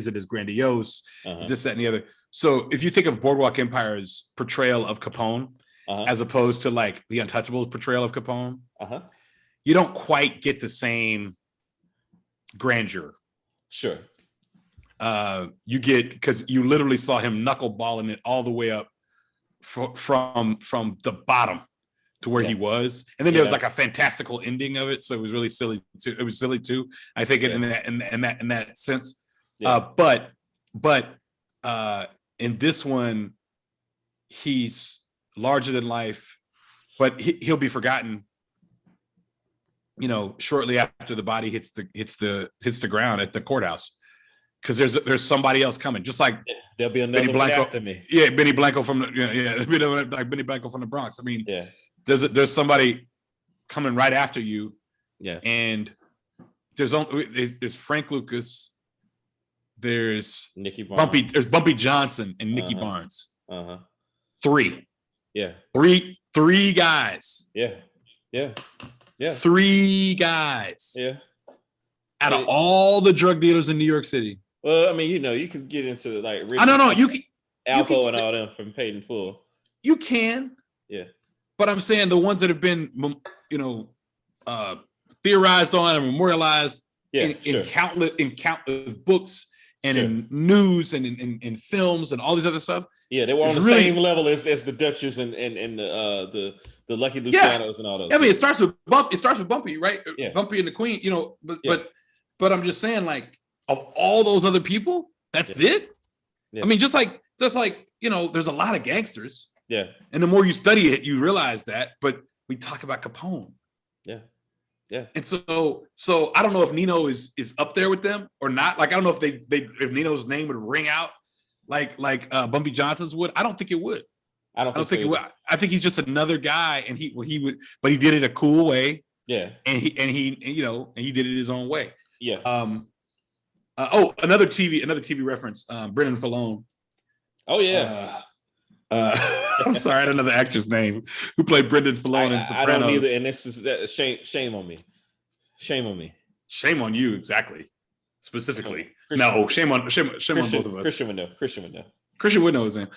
it as grandiose? Is this, that, and the other? So if you think of Boardwalk Empire's portrayal of Capone, as opposed to like the Untouchables portrayal of Capone, you don't quite get the same grandeur. Sure. You get, because you literally saw him knuckleballing it all the way up from the bottom to where he was, and then there was like a fantastical ending of it, so it was really silly too. It was silly too, I think, in that sense. But in this one, he's larger than life, but he'll be forgotten, shortly after the body hits the ground at the courthouse, because there's somebody else coming, just like there'll be another one after me. Yeah, Benny Blanco from like Benny Blanco from the Bronx. I mean, there's somebody coming right after you. Yeah, and there's Frank Lucas, there's Nicky Barnes. There's Bumpy Johnson and Nicky Barnes. Three. Yeah. Three guys. Yeah. Three guys. Yeah. Out of all the drug dealers in New York City. Well, I mean, you can get into like I don't know. You can Alpo and all them from Paid in Full. You can. Yeah. But I'm saying the ones that have been, theorized on and memorialized in countless books and in news and in films and all these other stuff. Yeah, they were on the same level as the Dutchess and the Lucky Lucianos and all those. I mean, it starts with Bumpy, right? Yeah. Bumpy and the Queen, but I'm just saying, like, of all those other people, that's it. Yeah. I mean, just like there's a lot of gangsters. Yeah. And the more you study it, you realize that. But we talk about Capone. Yeah. Yeah. And so I don't know if Nino is up there with them or not. Like, I don't know if Nino's name would ring out like Bumpy Johnson's would. I don't think it would. I don't think it would. I think he's just another guy, and he would, but he did it a cool way. Yeah. And he did it his own way. Yeah. Another TV reference. Brendan Fallone. Oh yeah. I'm sorry, I don't know the actor's name who played Brendan Fallone in Sopranos. I don't either, and this is shame on me. Shame on me. Shame on you, exactly. Specifically. No, shame on both of us. Christian would know. Christian would know his name.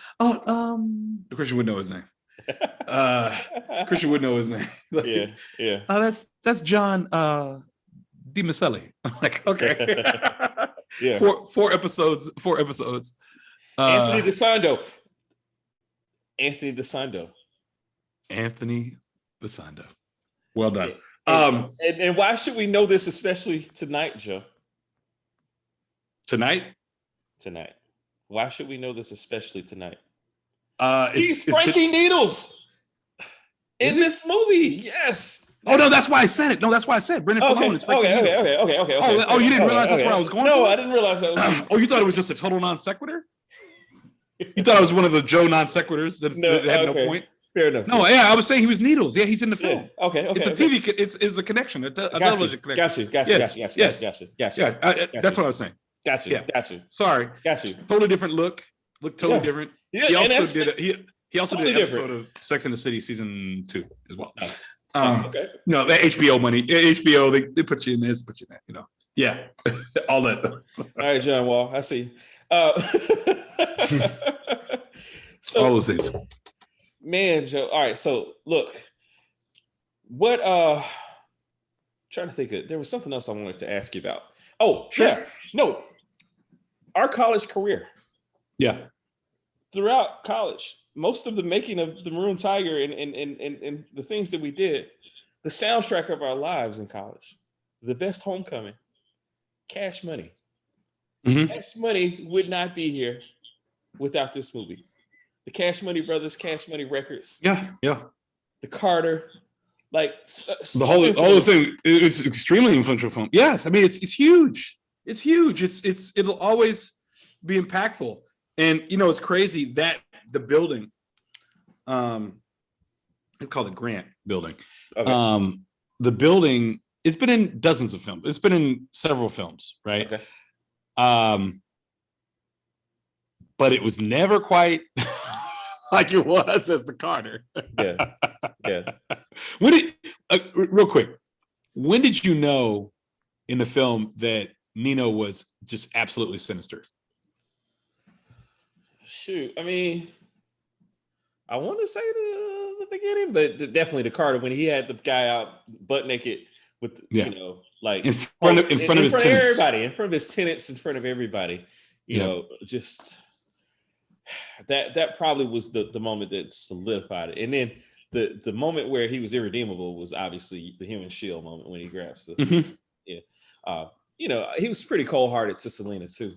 Christian would know his name. Christian would know his name. Yeah. That's John DiMaselli. I'm like, okay. Yeah. Four episodes. Anthony DeSando. Well done. And why should we know this, especially tonight, Joe? Tonight. Why should we know this, especially tonight? He's Frankie Needles in this movie. Yes. Oh no, that's why I said it. No, that's why I said Brendan Fallone is Frankie Needles. Okay. Oh, you didn't realize that's where I was going? No, I didn't realize that. Oh, you thought it was just a total non sequitur? You thought it was one of the Joe non sequiturs that had no point? Fair enough. No, yeah, I was saying he was Needles. Yeah, he's in the film. Yeah. Okay. It's a TV. It's a connection. A television connection. Gotcha. Yes. Yeah, that's what I was saying. Gotcha. Sorry. Gotcha. Totally different look. Looked totally different. Yeah, he also did an episode of Sex and the City season 2 as well. Nice. Okay. That HBO money. HBO, they put you in this, put you in that. Yeah. All that. All right, John Wall. I see. So all those things. Man, Joe. All right. So look, what trying to think of, there was something else I wanted to ask you about. Oh, sure. Yeah. No. Our college career. Yeah. Throughout college, most of the making of the Maroon Tiger and the things that we did, the soundtrack of our lives in college, the best homecoming, Cash Money. Mm-hmm. Cash Money would not be here without this movie. The Cash Money Brothers, Cash Money Records. Yeah. The Carter, like the whole thing. It's extremely influential film. Yes, I mean it's huge. It's huge. It'll always be impactful. And it's crazy that the building, it's called the Grant Building. Okay. The building, it's been in dozens of films. It's been in several films, right? Okay. But it was never quite like it was as the Carter. Yeah. Yeah. When did real quick? When did you know in the film that Nino was just absolutely sinister? Shoot, I mean, I want to say the beginning, but definitely the Carter when he had the guy out butt naked with like in front of his tenants. Everybody, in front of his tenants, in front of everybody. Just that probably was the moment that solidified it. And then the moment where he was irredeemable was obviously the human shield moment when he grabs the he was pretty cold-hearted to Selena too.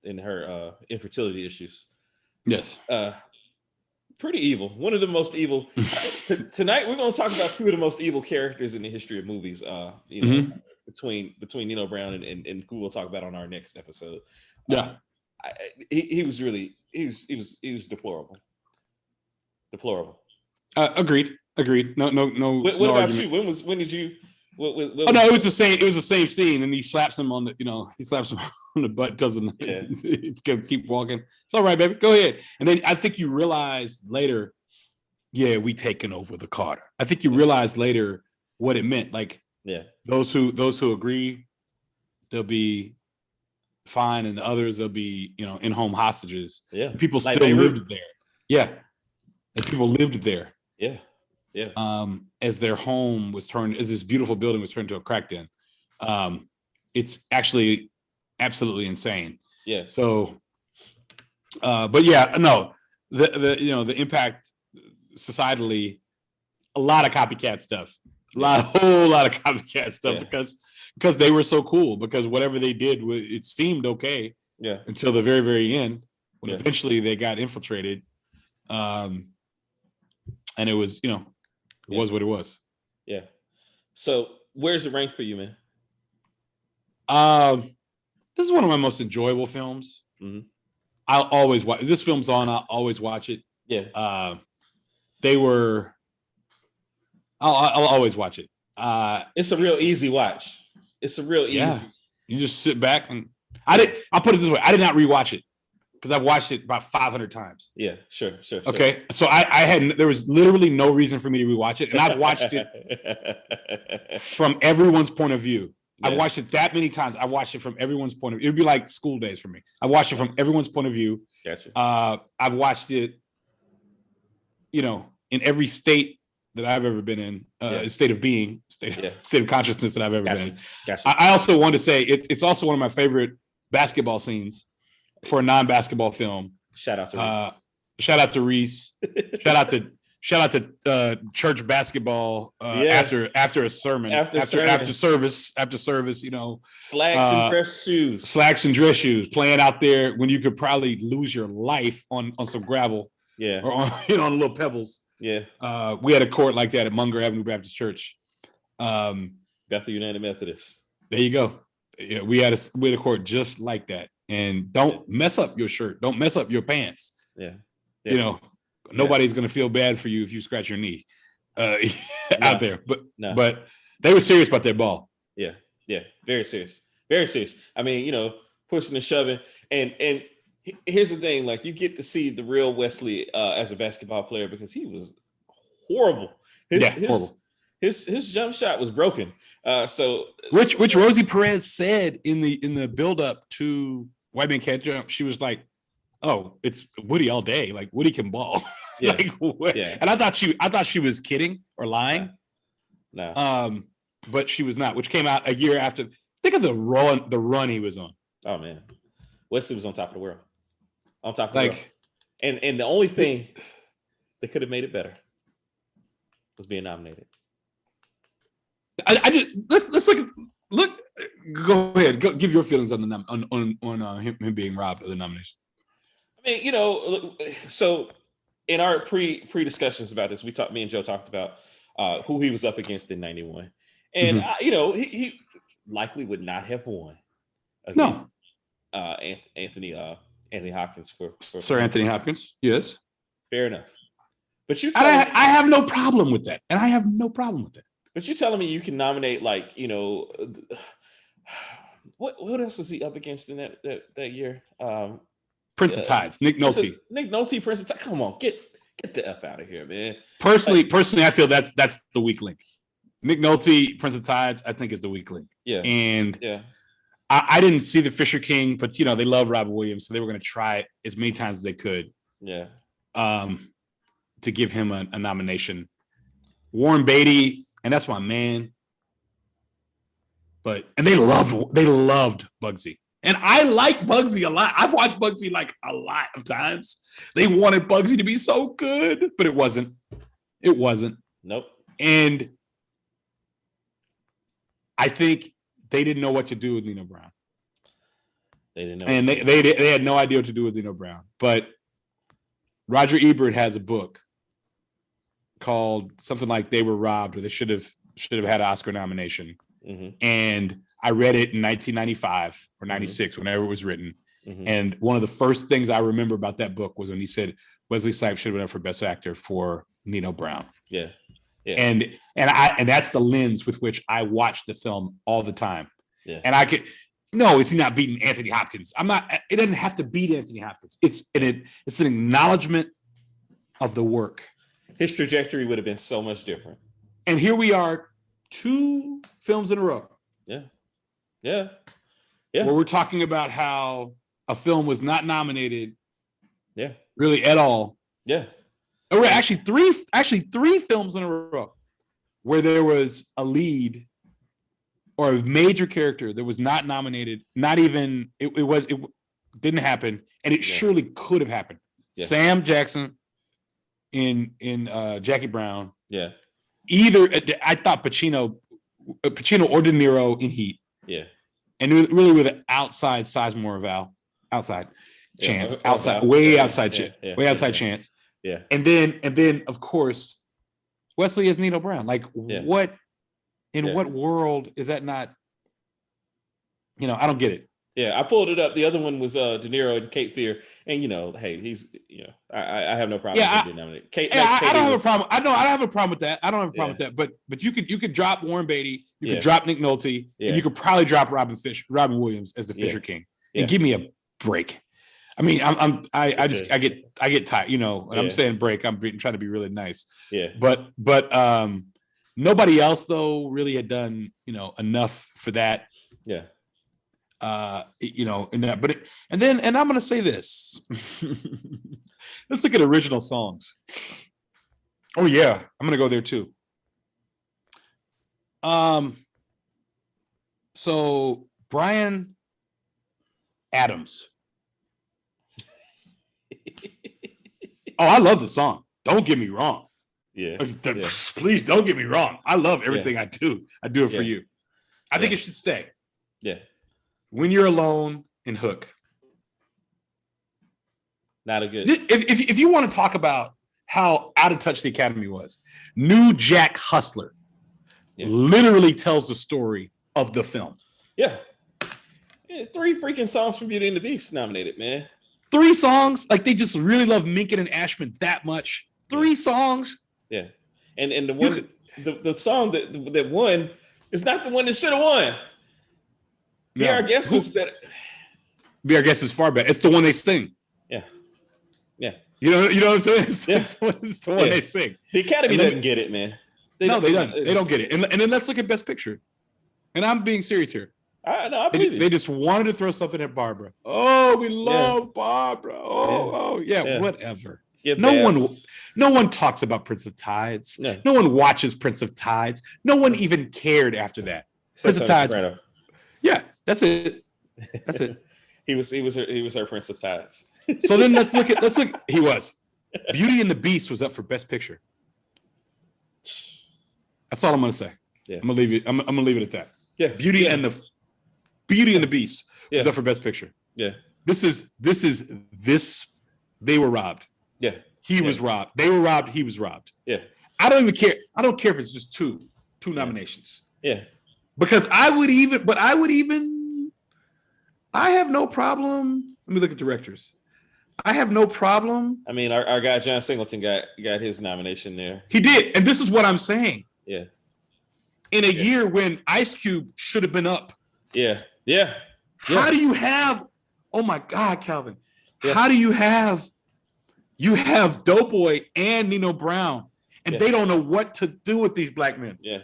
In her infertility issues. Yes. Pretty evil. One of the most evil. Tonight we're going to talk about two of the most evil characters in the history of movies. Between Nino Brown and who we'll talk about on our next episode. Yeah. He was deplorable. Deplorable. Agreed. No. What no about argument. you? When did you? What it was the same. It was the same scene, and he slaps him on the. He slaps him on the butt. Doesn't keep walking. It's all right, baby. Go ahead. And then I think you realize later, we taken over the Carter. I think you realize later what it meant. Like, those who agree, they'll be fine, and the others they'll be in-home hostages. Yeah, people still lived there. Yeah, and people lived there. Yeah. As their home was turned, as this beautiful building was turned to a crack den. It's actually absolutely insane. Yeah. So, but yeah, no, the impact societally, a lot of copycat stuff, a whole lot of copycat stuff because they were so cool, because whatever they did, it seemed okay. Yeah. Until the very, very end, when eventually they got infiltrated. And it was, it was what it was. Yeah. So where's it ranked for you, man? This is one of my most enjoyable films. Mm-hmm. I'll always watch. This film's on. I'll always watch it. Yeah. I'll always watch it. It's a real easy watch. It's a real easy. You just sit back and I'll put it this way. I did not rewatch it because I've watched it about 500 times. Yeah, sure. Okay, so there was literally no reason for me to rewatch it, and I've watched it from everyone's point of view. Yeah. I've watched it that many times. I watched it from everyone's point of view. It'd be like school days for me. I watched it from everyone's point of view. Gotcha. I've watched it, in every state that I've ever been in, state of being, state of consciousness that I've ever been in. Gotcha. I also want to say it's also one of my favorite basketball scenes for a non-basketball film. Shout out to Reese. Shout out to Reese. shout out to church basketball after a sermon, after service, slacks and dress shoes, playing out there when you could probably lose your life on some gravel, or on little pebbles. Yeah. We had a court like that at Munger Avenue Baptist Church. Bethel United Methodist. There you go. Yeah, we had a court just like that. And don't mess up your shirt. Don't mess up your pants. Yeah. Nobody's going to feel bad for you if you scratch your knee out there. But they were serious about their ball. Yeah. Yeah. Very serious. Very serious. I mean, pushing and shoving. And here's the thing, like, you get to see the real Wesley as a basketball player, because he was horrible. Horrible. His jump shot was broken. So which Rosie Perez said in the build up to White Man Can't Jump, she was like, "Oh, it's Woody all day. Like, Woody can ball." Yeah. And I thought she was kidding or lying. No. But she was not. Which came out a year after. Think of the run he was on. Oh man, Wesley was on top of the world. On top of the world. And the only thing that could have made it better was being nominated. I just let's look. Go ahead. Go give your feelings on the him being robbed of the nomination. I mean, so in our pre discussions about this, me and Joe talked about who he was up against in '91, and he likely would not have won. No. Anthony Hopkins for Sir Anthony Hopkins. Yes. Fair enough. But I have no problem with that, and I have no problem with that. But you're telling me you can nominate what else was he up against in that year? Prince of Tides, Nick Nolte. Nick Nolte, Prince of Tides. Come on, get the F out of here, man. Personally, I feel that's the weak link. Nick Nolte, Prince of Tides, I think is the weak link. Yeah. And I didn't see The Fisher King, but they love Robin Williams, so they were going to try it as many times as they could. Yeah. To give him a nomination. Warren Beatty, and that's my man. And they loved Bugsy. And I like Bugsy a lot. I've watched Bugsy like a lot of times. They wanted Bugsy to be so good, but it wasn't. It wasn't. Nope. And I think they didn't know what to do with Nino Brown. They didn't know. And they had no idea what to do with Nino Brown. But Roger Ebert has a book called something like They Were Robbed, or they should have had an Oscar nomination. Mm-hmm. And I read it in 1995 or 96, whenever it was written. Mm-hmm. And one of the first things I remember about that book was when he said Wesley Snipes should have been up for Best Actor for Nino Brown. Yeah. Yeah. And that's the lens with which I watch the film all the time. Yeah. And is he not beating Anthony Hopkins? It doesn't have to beat Anthony Hopkins. It's an acknowledgement of the work. His trajectory would have been so much different. And here we are, 2 films in a row. Yeah. Yeah. Yeah. Where we're talking about how a film was not nominated. Yeah. Really at all. Yeah. Or actually three films in a row where there was a lead or a major character that was not nominated. Not even it didn't happen, and it surely could have happened. Yeah. Sam Jackson in Jackie Brown. Yeah. Either I thought Pacino or De Niro in Heat. Yeah. And really with an outside Sizemore Val, outside chance, way outside chance. Yeah. And then of course, Wesley is Nino Brown. Like what world is that not? I don't get it. Yeah, I pulled it up. The other one was De Niro and Cape Fear, and hey, he's I have no problem. Yeah, I don't have a problem. I don't have a problem with that. I don't have a problem with that. But you could drop Warren Beatty, you could drop Nick Nolte, and you could probably drop Robin Williams as the Fisher King, and give me a break. I mean, I get tired, and I'm saying break. I'm trying to be really nice. Yeah. But nobody else though really had done enough for that. Yeah. In that, and I'm gonna say this. Let's look at original songs. Oh yeah, I'm gonna go there too. So Bryan Adams. Oh, I love the song. Don't get me wrong. Yeah. Please don't get me wrong. I love everything I do. I do it for you. I think it should stay. Yeah. When You're Alone and Hook. Not a good. If you want to talk about how out of touch the Academy was, New Jack Hustler literally tells the story of the film. Yeah. 3 freaking songs from Beauty and the Beast nominated, man. 3 songs, like they just really love Menken and Ashman that much. 3 songs. Yeah, and the one, the song that won is not the one that should have won. Be Our Guest is better. Be Our Guest is far better. It's the one they sing. Yeah, yeah. You know what I'm saying? It's the one they sing. The Academy doesn't get it, man. They don't get it. And then let's look at Best Picture. And I'm being serious here. I believe it. They just wanted to throw something at Barbara. Oh, we love Barbara. Whatever. No one talks about Prince of Tides. No one watches Prince of Tides. No one even cared after that. Prince of Tides. Yeah, that's it. That's it. He was her Prince of Tides. So then let's look. He was. Beauty and the Beast was up for Best Picture. That's all I'm gonna say. Yeah. I'm gonna leave it at that. Yeah. Beauty and the Beast was up for Best Picture. Yeah. This is they were robbed. Yeah. He was robbed. They were robbed. He was robbed. Yeah. I don't even care. I don't care if it's just two nominations. Yeah. Because I would even I have no problem. Let me look at directors. I have no problem. I mean, our guy John Singleton got his nomination there. He did, and this is what I'm saying. Yeah. In a year when Ice Cube should have been up. Yeah. How do you have? Oh my God, Calvin! Yeah. How do you have Doughboy and Nino Brown, and they don't know what to do with these black men? Yeah.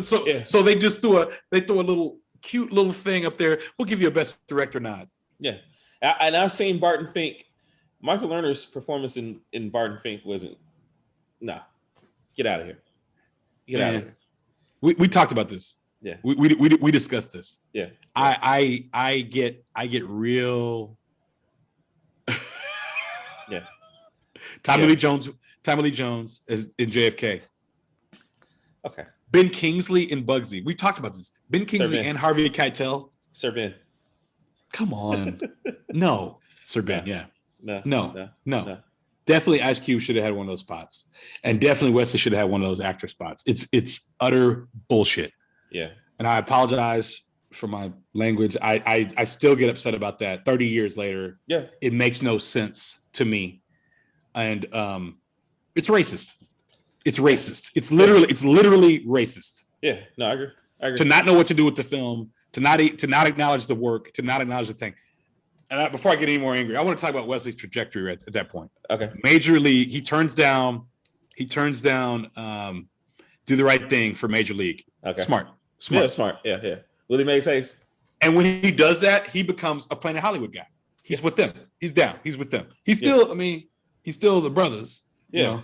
So they just throw a little cute little thing up there. We'll give you a best director nod. Yeah, and I've seen Barton Fink. Michael Lerner's performance in Barton Fink wasn't. Nah, get out of here. Get out of here. We talked about this. Yeah, we discussed this. Yeah, I get real. Yeah, Tommy Lee Jones is in JFK. Okay. Ben Kingsley in Bugsy. We talked about this. Ben Kingsley and Harvey Keitel. Sir Ben. Come on. No, Sir Ben. No. Yeah. No. Definitely Ice Cube should have had one of those spots. And definitely Wesley should have had one of those actor spots. It's utter bullshit. Yeah. And I apologize for my language. I still get upset about that 30 years later. Yeah. It makes no sense to me. And it's racist. It's racist. It's literally racist. Yeah. No, I agree. To not know what to do with the film, to not acknowledge the work, to not acknowledge the thing. And before I get any more angry, I want to talk about Wesley's trajectory at that point. Okay. Major League, he turns down Do the Right Thing for Major League. Okay. Smart. Yeah, smart. Yeah. Willie Mays Hayes. And when he does that, he becomes a Planet Hollywood guy. He's with them. He's down. He's with them. He's still, he's still the brothers. Yeah.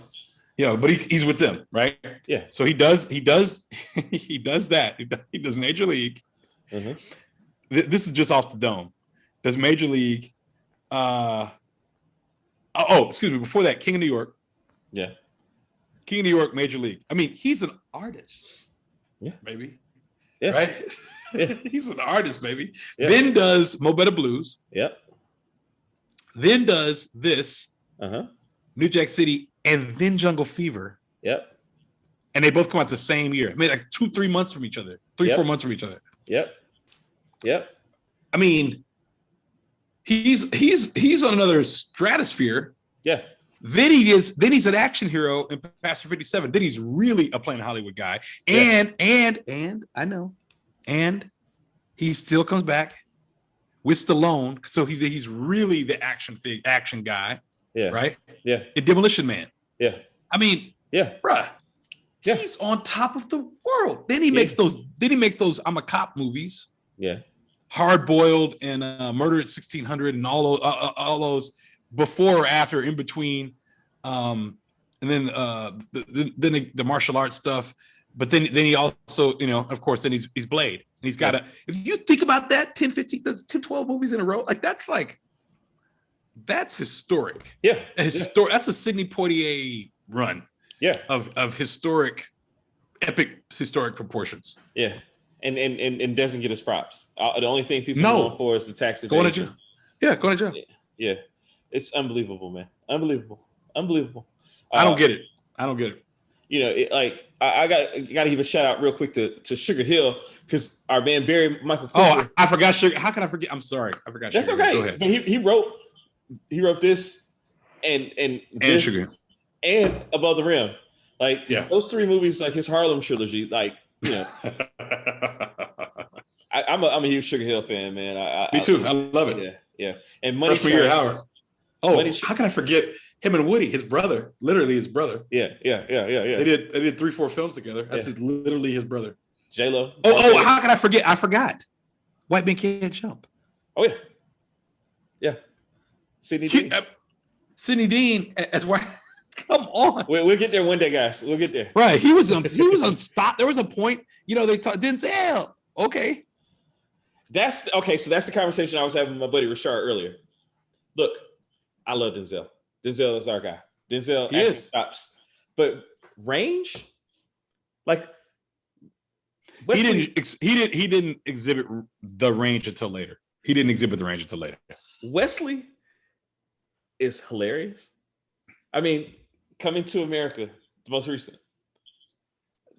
But he's with them, right? Yeah. So he does that. He does Major League. Mm-hmm. This is just off the dome. Does Major League? Excuse me. Before that, King of New York. Yeah. King of New York, Major League. I mean, he's an artist. Yeah. Baby. Yeah. Right? Yeah. He's an artist, baby. Yeah. Then does Mo Better Blues. Yep. Then does this. New Jack City, and then Jungle Fever. Yep. And they both come out the same year. Like 2-3 months from each other. 4 months from each other. Yep. I mean, he's on another stratosphere. Yeah. Then he's an action hero in Pastor 57. Then he's really a Planet Hollywood guy. And I know. And he still comes back with Stallone. So he's really the action guy. Yeah. Right? Yeah. In Demolition Man. Yeah. I mean, bruh. Yeah. He's on top of the world. Then he makes those I'm a Cop movies. Yeah. Hard Boiled and Murder at 1600 and all those before or after, in between, and then the martial arts stuff. But then he also, of course, then he's Blade. And he's got if you think about that, 10, 15, 10, 12 movies in a row, that's historic. Yeah. That's a Sidney Poitier run. Yeah. Of epic historic proportions. Yeah. And doesn't get his props. The only thing people know him for is the tax evasion. Going to jail. Yeah. It's unbelievable, man. Unbelievable. I don't get it. I got to give a shout out real quick to Sugar Hill, because our man Barry Michael Cooper. Oh, I forgot Sugar. How can I forget? I'm sorry. I forgot That's Sugar. okay. Go ahead. But he wrote this and this, Sugar and Above the Rim. Those three movies, like his Harlem trilogy, I'm a huge Sugar Hill fan, man. Me too. I love it. Yeah. And Money Freshman year at Train. Howard. Oh, how can I forget him and Woody, his brother? Literally his brother. Yeah. They did 3-4 films together. That's literally his brother. J-Lo. Oh, how can I forget? I forgot. White Men Can't Jump. Oh yeah. Sidney Dean. Sidney Dean as white. Come on. We'll get there one day, guys. We'll get there. Right. He was unstopped. There was a point, they talked Denzel. Okay. That's okay. So that's the conversation I was having with my buddy Rashard earlier. Look, I love Denzel. Denzel is our guy. Denzel stops. But range? Wesley, he didn't exhibit the range until later. Wesley is hilarious. I mean, Coming to America, the most recent.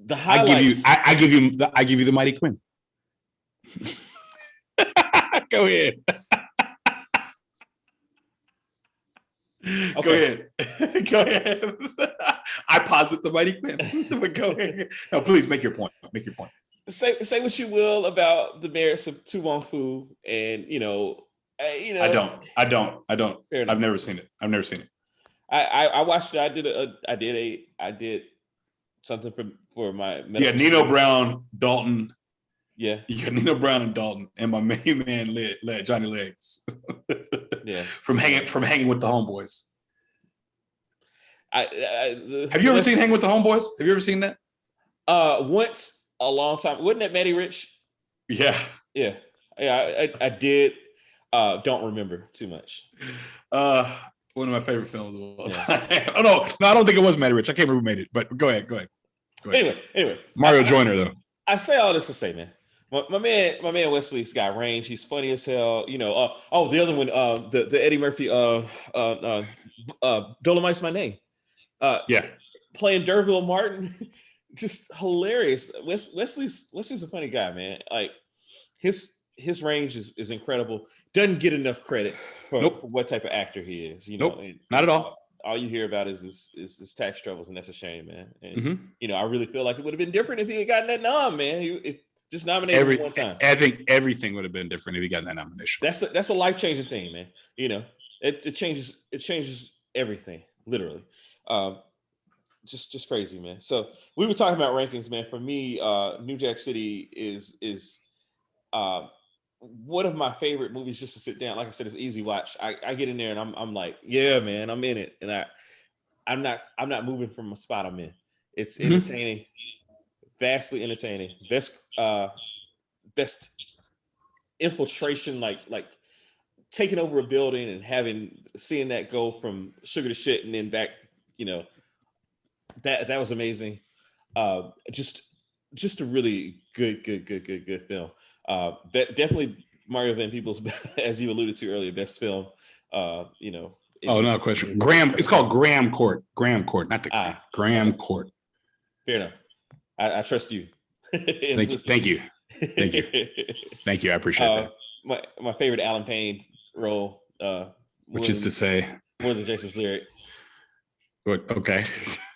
The highlights. I give you the Mighty Quinn. Go ahead. Okay. Go ahead. Go ahead. I posit the mighty Quinn. But go ahead. No, please make your point. Make your point. Say what you will about the merits of Tu Wong Fu, and I don't. I've never seen it. I watched it. I did something for my Yeah, Nino school. Brown, Dalton. Yeah, You got Nino Brown and Dalton, and my main man Johnny Legs. Yeah, from hanging with the homeboys. Have you ever seen Hanging with the Homeboys? Have you ever seen that? Once a long time. Wasn't that Matty Rich? Yeah. I did. Don't remember too much. One of my favorite films of all time. Oh no, I don't think it was Matty Rich. I can't remember who made it, but go ahead. Anyway, Mario Joyner though. I say all this to say, man. My man Wesley's got range. He's funny as hell. The other one, the Eddie Murphy, Dolomite's My Name. Playing D'Urville Martin, just hilarious. Wesley's a funny guy, man. Like his range is incredible. Doesn't get enough credit for what type of actor he is. Not at all. All you hear about is his tax troubles, and that's a shame, man. And I really feel like it would have been different if he had gotten that nom, man. If just nominated one time. I think everything would have been different if he got that nomination. That's a life-changing thing, man. It changes everything, literally. Just crazy, man. So we were talking about rankings, man. For me, New Jack City is one of my favorite movies just to sit down. Like I said, it's easy watch. I get in there and I'm like, yeah, man, I'm in it. And I'm not moving from a spot I'm in. It's entertaining, vastly entertaining. Best infiltration, like taking over a building and seeing that go from sugar to shit and then back, that was amazing. Just a really good film. Definitely Mario Van Peebles, as you alluded to earlier, best film. No question. Graham. It's called Graham Court. Graham Court, not the Graham Court. Fair enough. I trust you. Thank you. I appreciate that. My favorite Alan Payne role, which is to say, more than Jason's Lyric. What? Okay,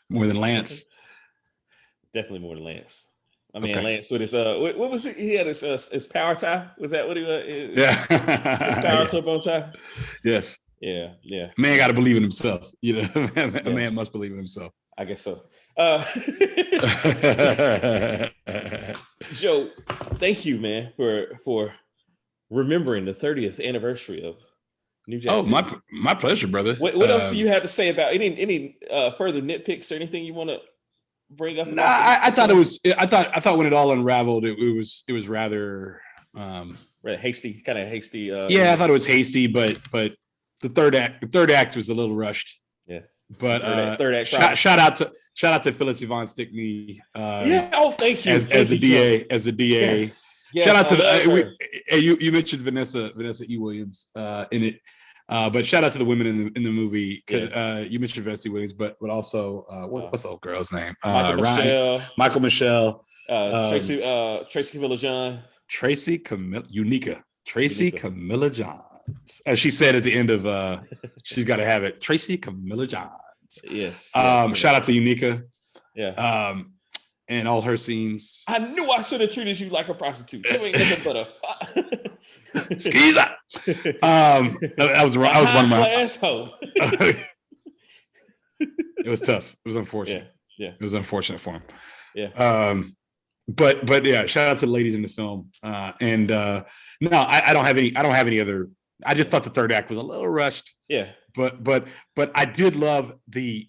more than Lance. Definitely more than Lance. Man, Lance with his what was it? He had his power tie. Was that what he was? His power clip on tie. Yes. Yeah. Man got to believe in himself. A man must believe in himself. I guess so. Joe, thank you, man, for remembering the 30th anniversary of New Jack City. My pleasure, brother. What else do you have to say about any further nitpicks or anything you want to bring up? I thought it was. I thought when it all unraveled, it was rather hasty, kind of hasty. I thought it was hasty, but the third act was a little rushed. Yeah. But third act shout out to Phyllis Yvonne Stickney. Thank you. As the DA. Yes, shout out to you mentioned Vanessa E. Williams in it. But shout out to the women in the movie. You mentioned Vanessa E. Williams, but also what's the old girl's name? Michael Michelle. Tracy Camilla John. Tracy Camilla John. As she said at the end of She's Gotta Have It. Tracy Camilla Johns. Yes. Shout out to Unica. Yeah. And all her scenes. I knew I should have treated you like a prostitute. You ain't nothing but a skeezer. That was one of my asshole. It was tough. It was unfortunate. Yeah. It was unfortunate for him. Yeah. But yeah, shout out to the ladies in the film. No, I don't have any other. I just thought the third act was a little rushed. Yeah. But I did love the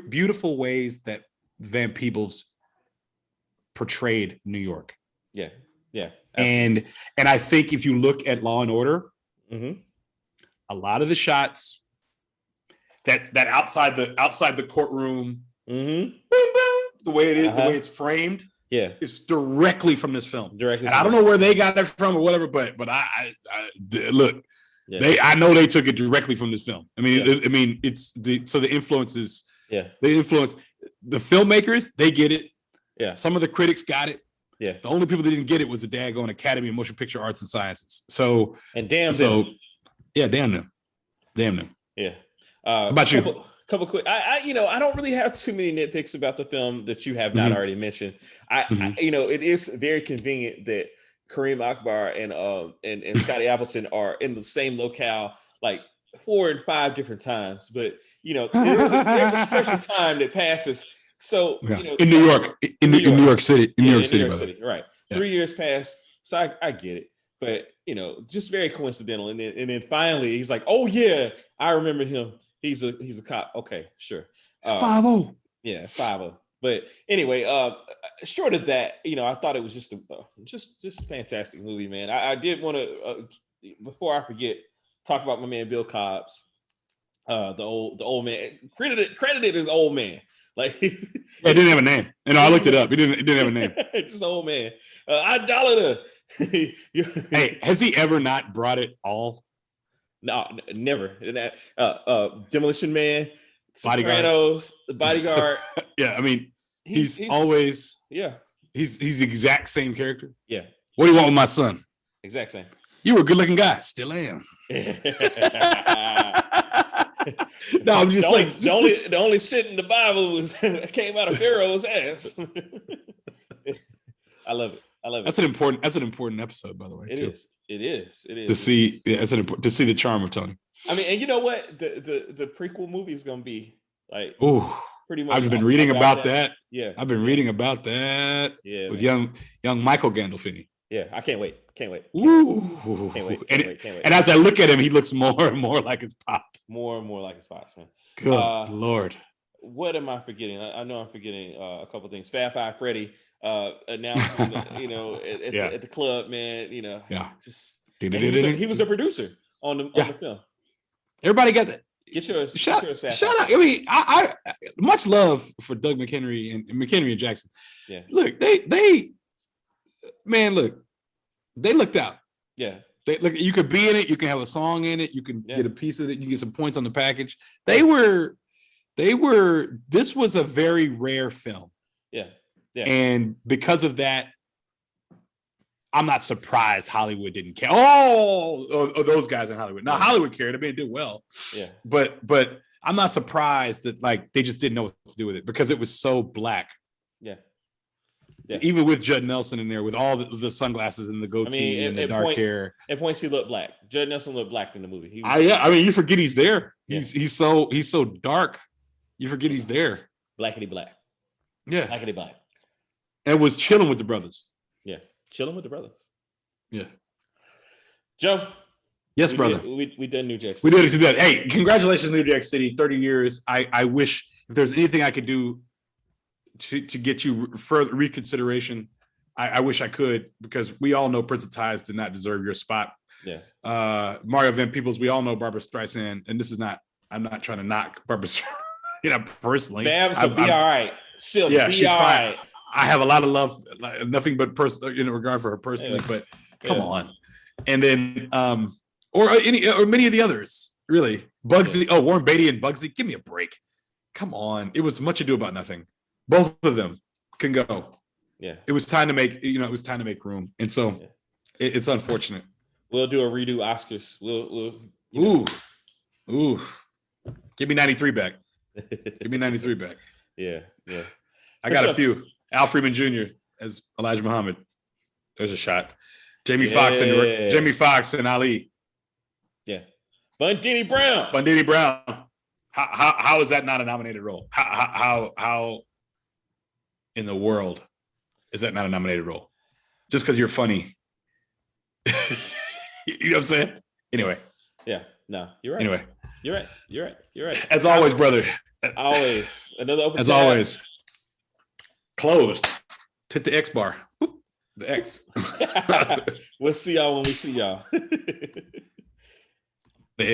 beautiful ways that Van Peebles portrayed New York. Yeah. Yeah. Absolutely. And I think if you look at Law and Order, a lot of the shots that outside the courtroom, boom, the way it is, the way it's framed. Yeah, it's directly from this film. Directly, and I don't know where they got it from or whatever, but I look, I know they took it directly from this film. I mean, it's the influences. Yeah, they influence the filmmakers. They get it. Yeah, some of the critics got it. Yeah. The only people that didn't get it was the daggone Academy of Motion Picture Arts and Sciences. So and damn them. Yeah, damn them. Yeah. How about you? Couple quick. I don't really have too many nitpicks about the film that you have not already mentioned. It is very convenient that Kareem Akbar and Scotty Appleton are in the same locale like 4 and 5 different times. But there's a stretch of time that passes. So in New York, in New York City, right? Yeah. 3 years passed, so I get it. But just very coincidental. And then finally he's like, "Oh yeah, I remember him. He's a cop." Okay, sure. It's 5-0. Yeah, it's 5-0. But anyway, short of that, I thought it was just a fantastic movie, man. I did want to before I forget, talk about my man Bill Cobbs, the old man, credited as old man. Like, it didn't have a name. I looked it up. It didn't have a name. Just old man. I dollar Hey, has he ever not brought it all? No, never. Demolition Man, Bodyguard. Sopranos, The Bodyguard. Yeah, I mean, he's always he's the exact same character. Yeah. What do you want with my son? Exact same. You were a good-looking guy. Still am. No, I'm just the only shit in the Bible came out of Pharaoh's ass. I love it. That's an important episode, by the way. It is to see. Yeah, to see the charm of Tony. I mean, and you know what? The prequel movie is going to be like. Oh, pretty much. I've been reading about that. Yeah, I've been reading about that. Yeah, with young Michael Gandolfini. Yeah, I can't wait. Ooh, can't wait. And as I look at him, he looks more and more like his pop. More and more like his pops, man. Good Lord. What am I forgetting? I know I'm forgetting a couple things. Fat Five Freddy announcing, at the club, man. Just he was a producer on the film. Everybody got that. Get yours. Shout out. I mean, I much love for Doug McHenry and McHenry and Jackson. Yeah. Look, they looked out. Yeah. Look, you could be in it. You can have a song in it. You can get a piece of it. You can get some points on the package. This was a very rare film. Yeah. Yeah. And because of that, I'm not surprised Hollywood didn't care. Oh, those guys in Hollywood. Now Hollywood cared. I mean, it did well. Yeah. But I'm not surprised that they just didn't know what to do with it because it was so black. Yeah. Yeah. Even with Judd Nelson in there, with all the sunglasses and the goatee and the dark hair. At points, he looked black. Judd Nelson looked black in the movie. I mean, you forget he's there. Yeah. He's so dark. You forget he's there. Blackity black. Yeah. Blackity black. And was chilling with the brothers. Yeah. Chilling with the brothers. Yeah. Joe. Yes, brother. We done New Jack City. We did it today. Hey, congratulations, New Jack City. 30 years. I wish if there's anything I could do to get you further reconsideration, I wish I could, because we all know Prince of Tides did not deserve your spot. Yeah. Mario Van Peebles, we all know Barbara Streisand, and I'm not trying to knock Barbara Streisand, personally. Babs will be all right. She'll be she's all fine. right. I have a lot of love, nothing but regard for her personally, but come on. And then, or many of the others, really. Bugsy, Warren Beatty and Bugsy, give me a break. Come on. It was Much Ado About Nothing. Both of them can go. Yeah. It was time to make, room. And so it's unfortunate. We'll do a redo Oscars. We'll Ooh. Give me 93 back. Give me 93 back. Yeah. I got a few. Al Freeman Jr. as Elijah Muhammad. There's a shot. Jamie Foxx and Ali. Yeah. Bundini Brown. How is that not a nominated role? How in the world is that not a nominated role? Just because you're funny. You know what I'm saying? Anyway. Yeah. No, you're right. Anyway. You're right. As always, brother. Always. Another open As tab. always. Closed. Hit the X bar. Boop. The X. We'll see y'all when we see y'all. The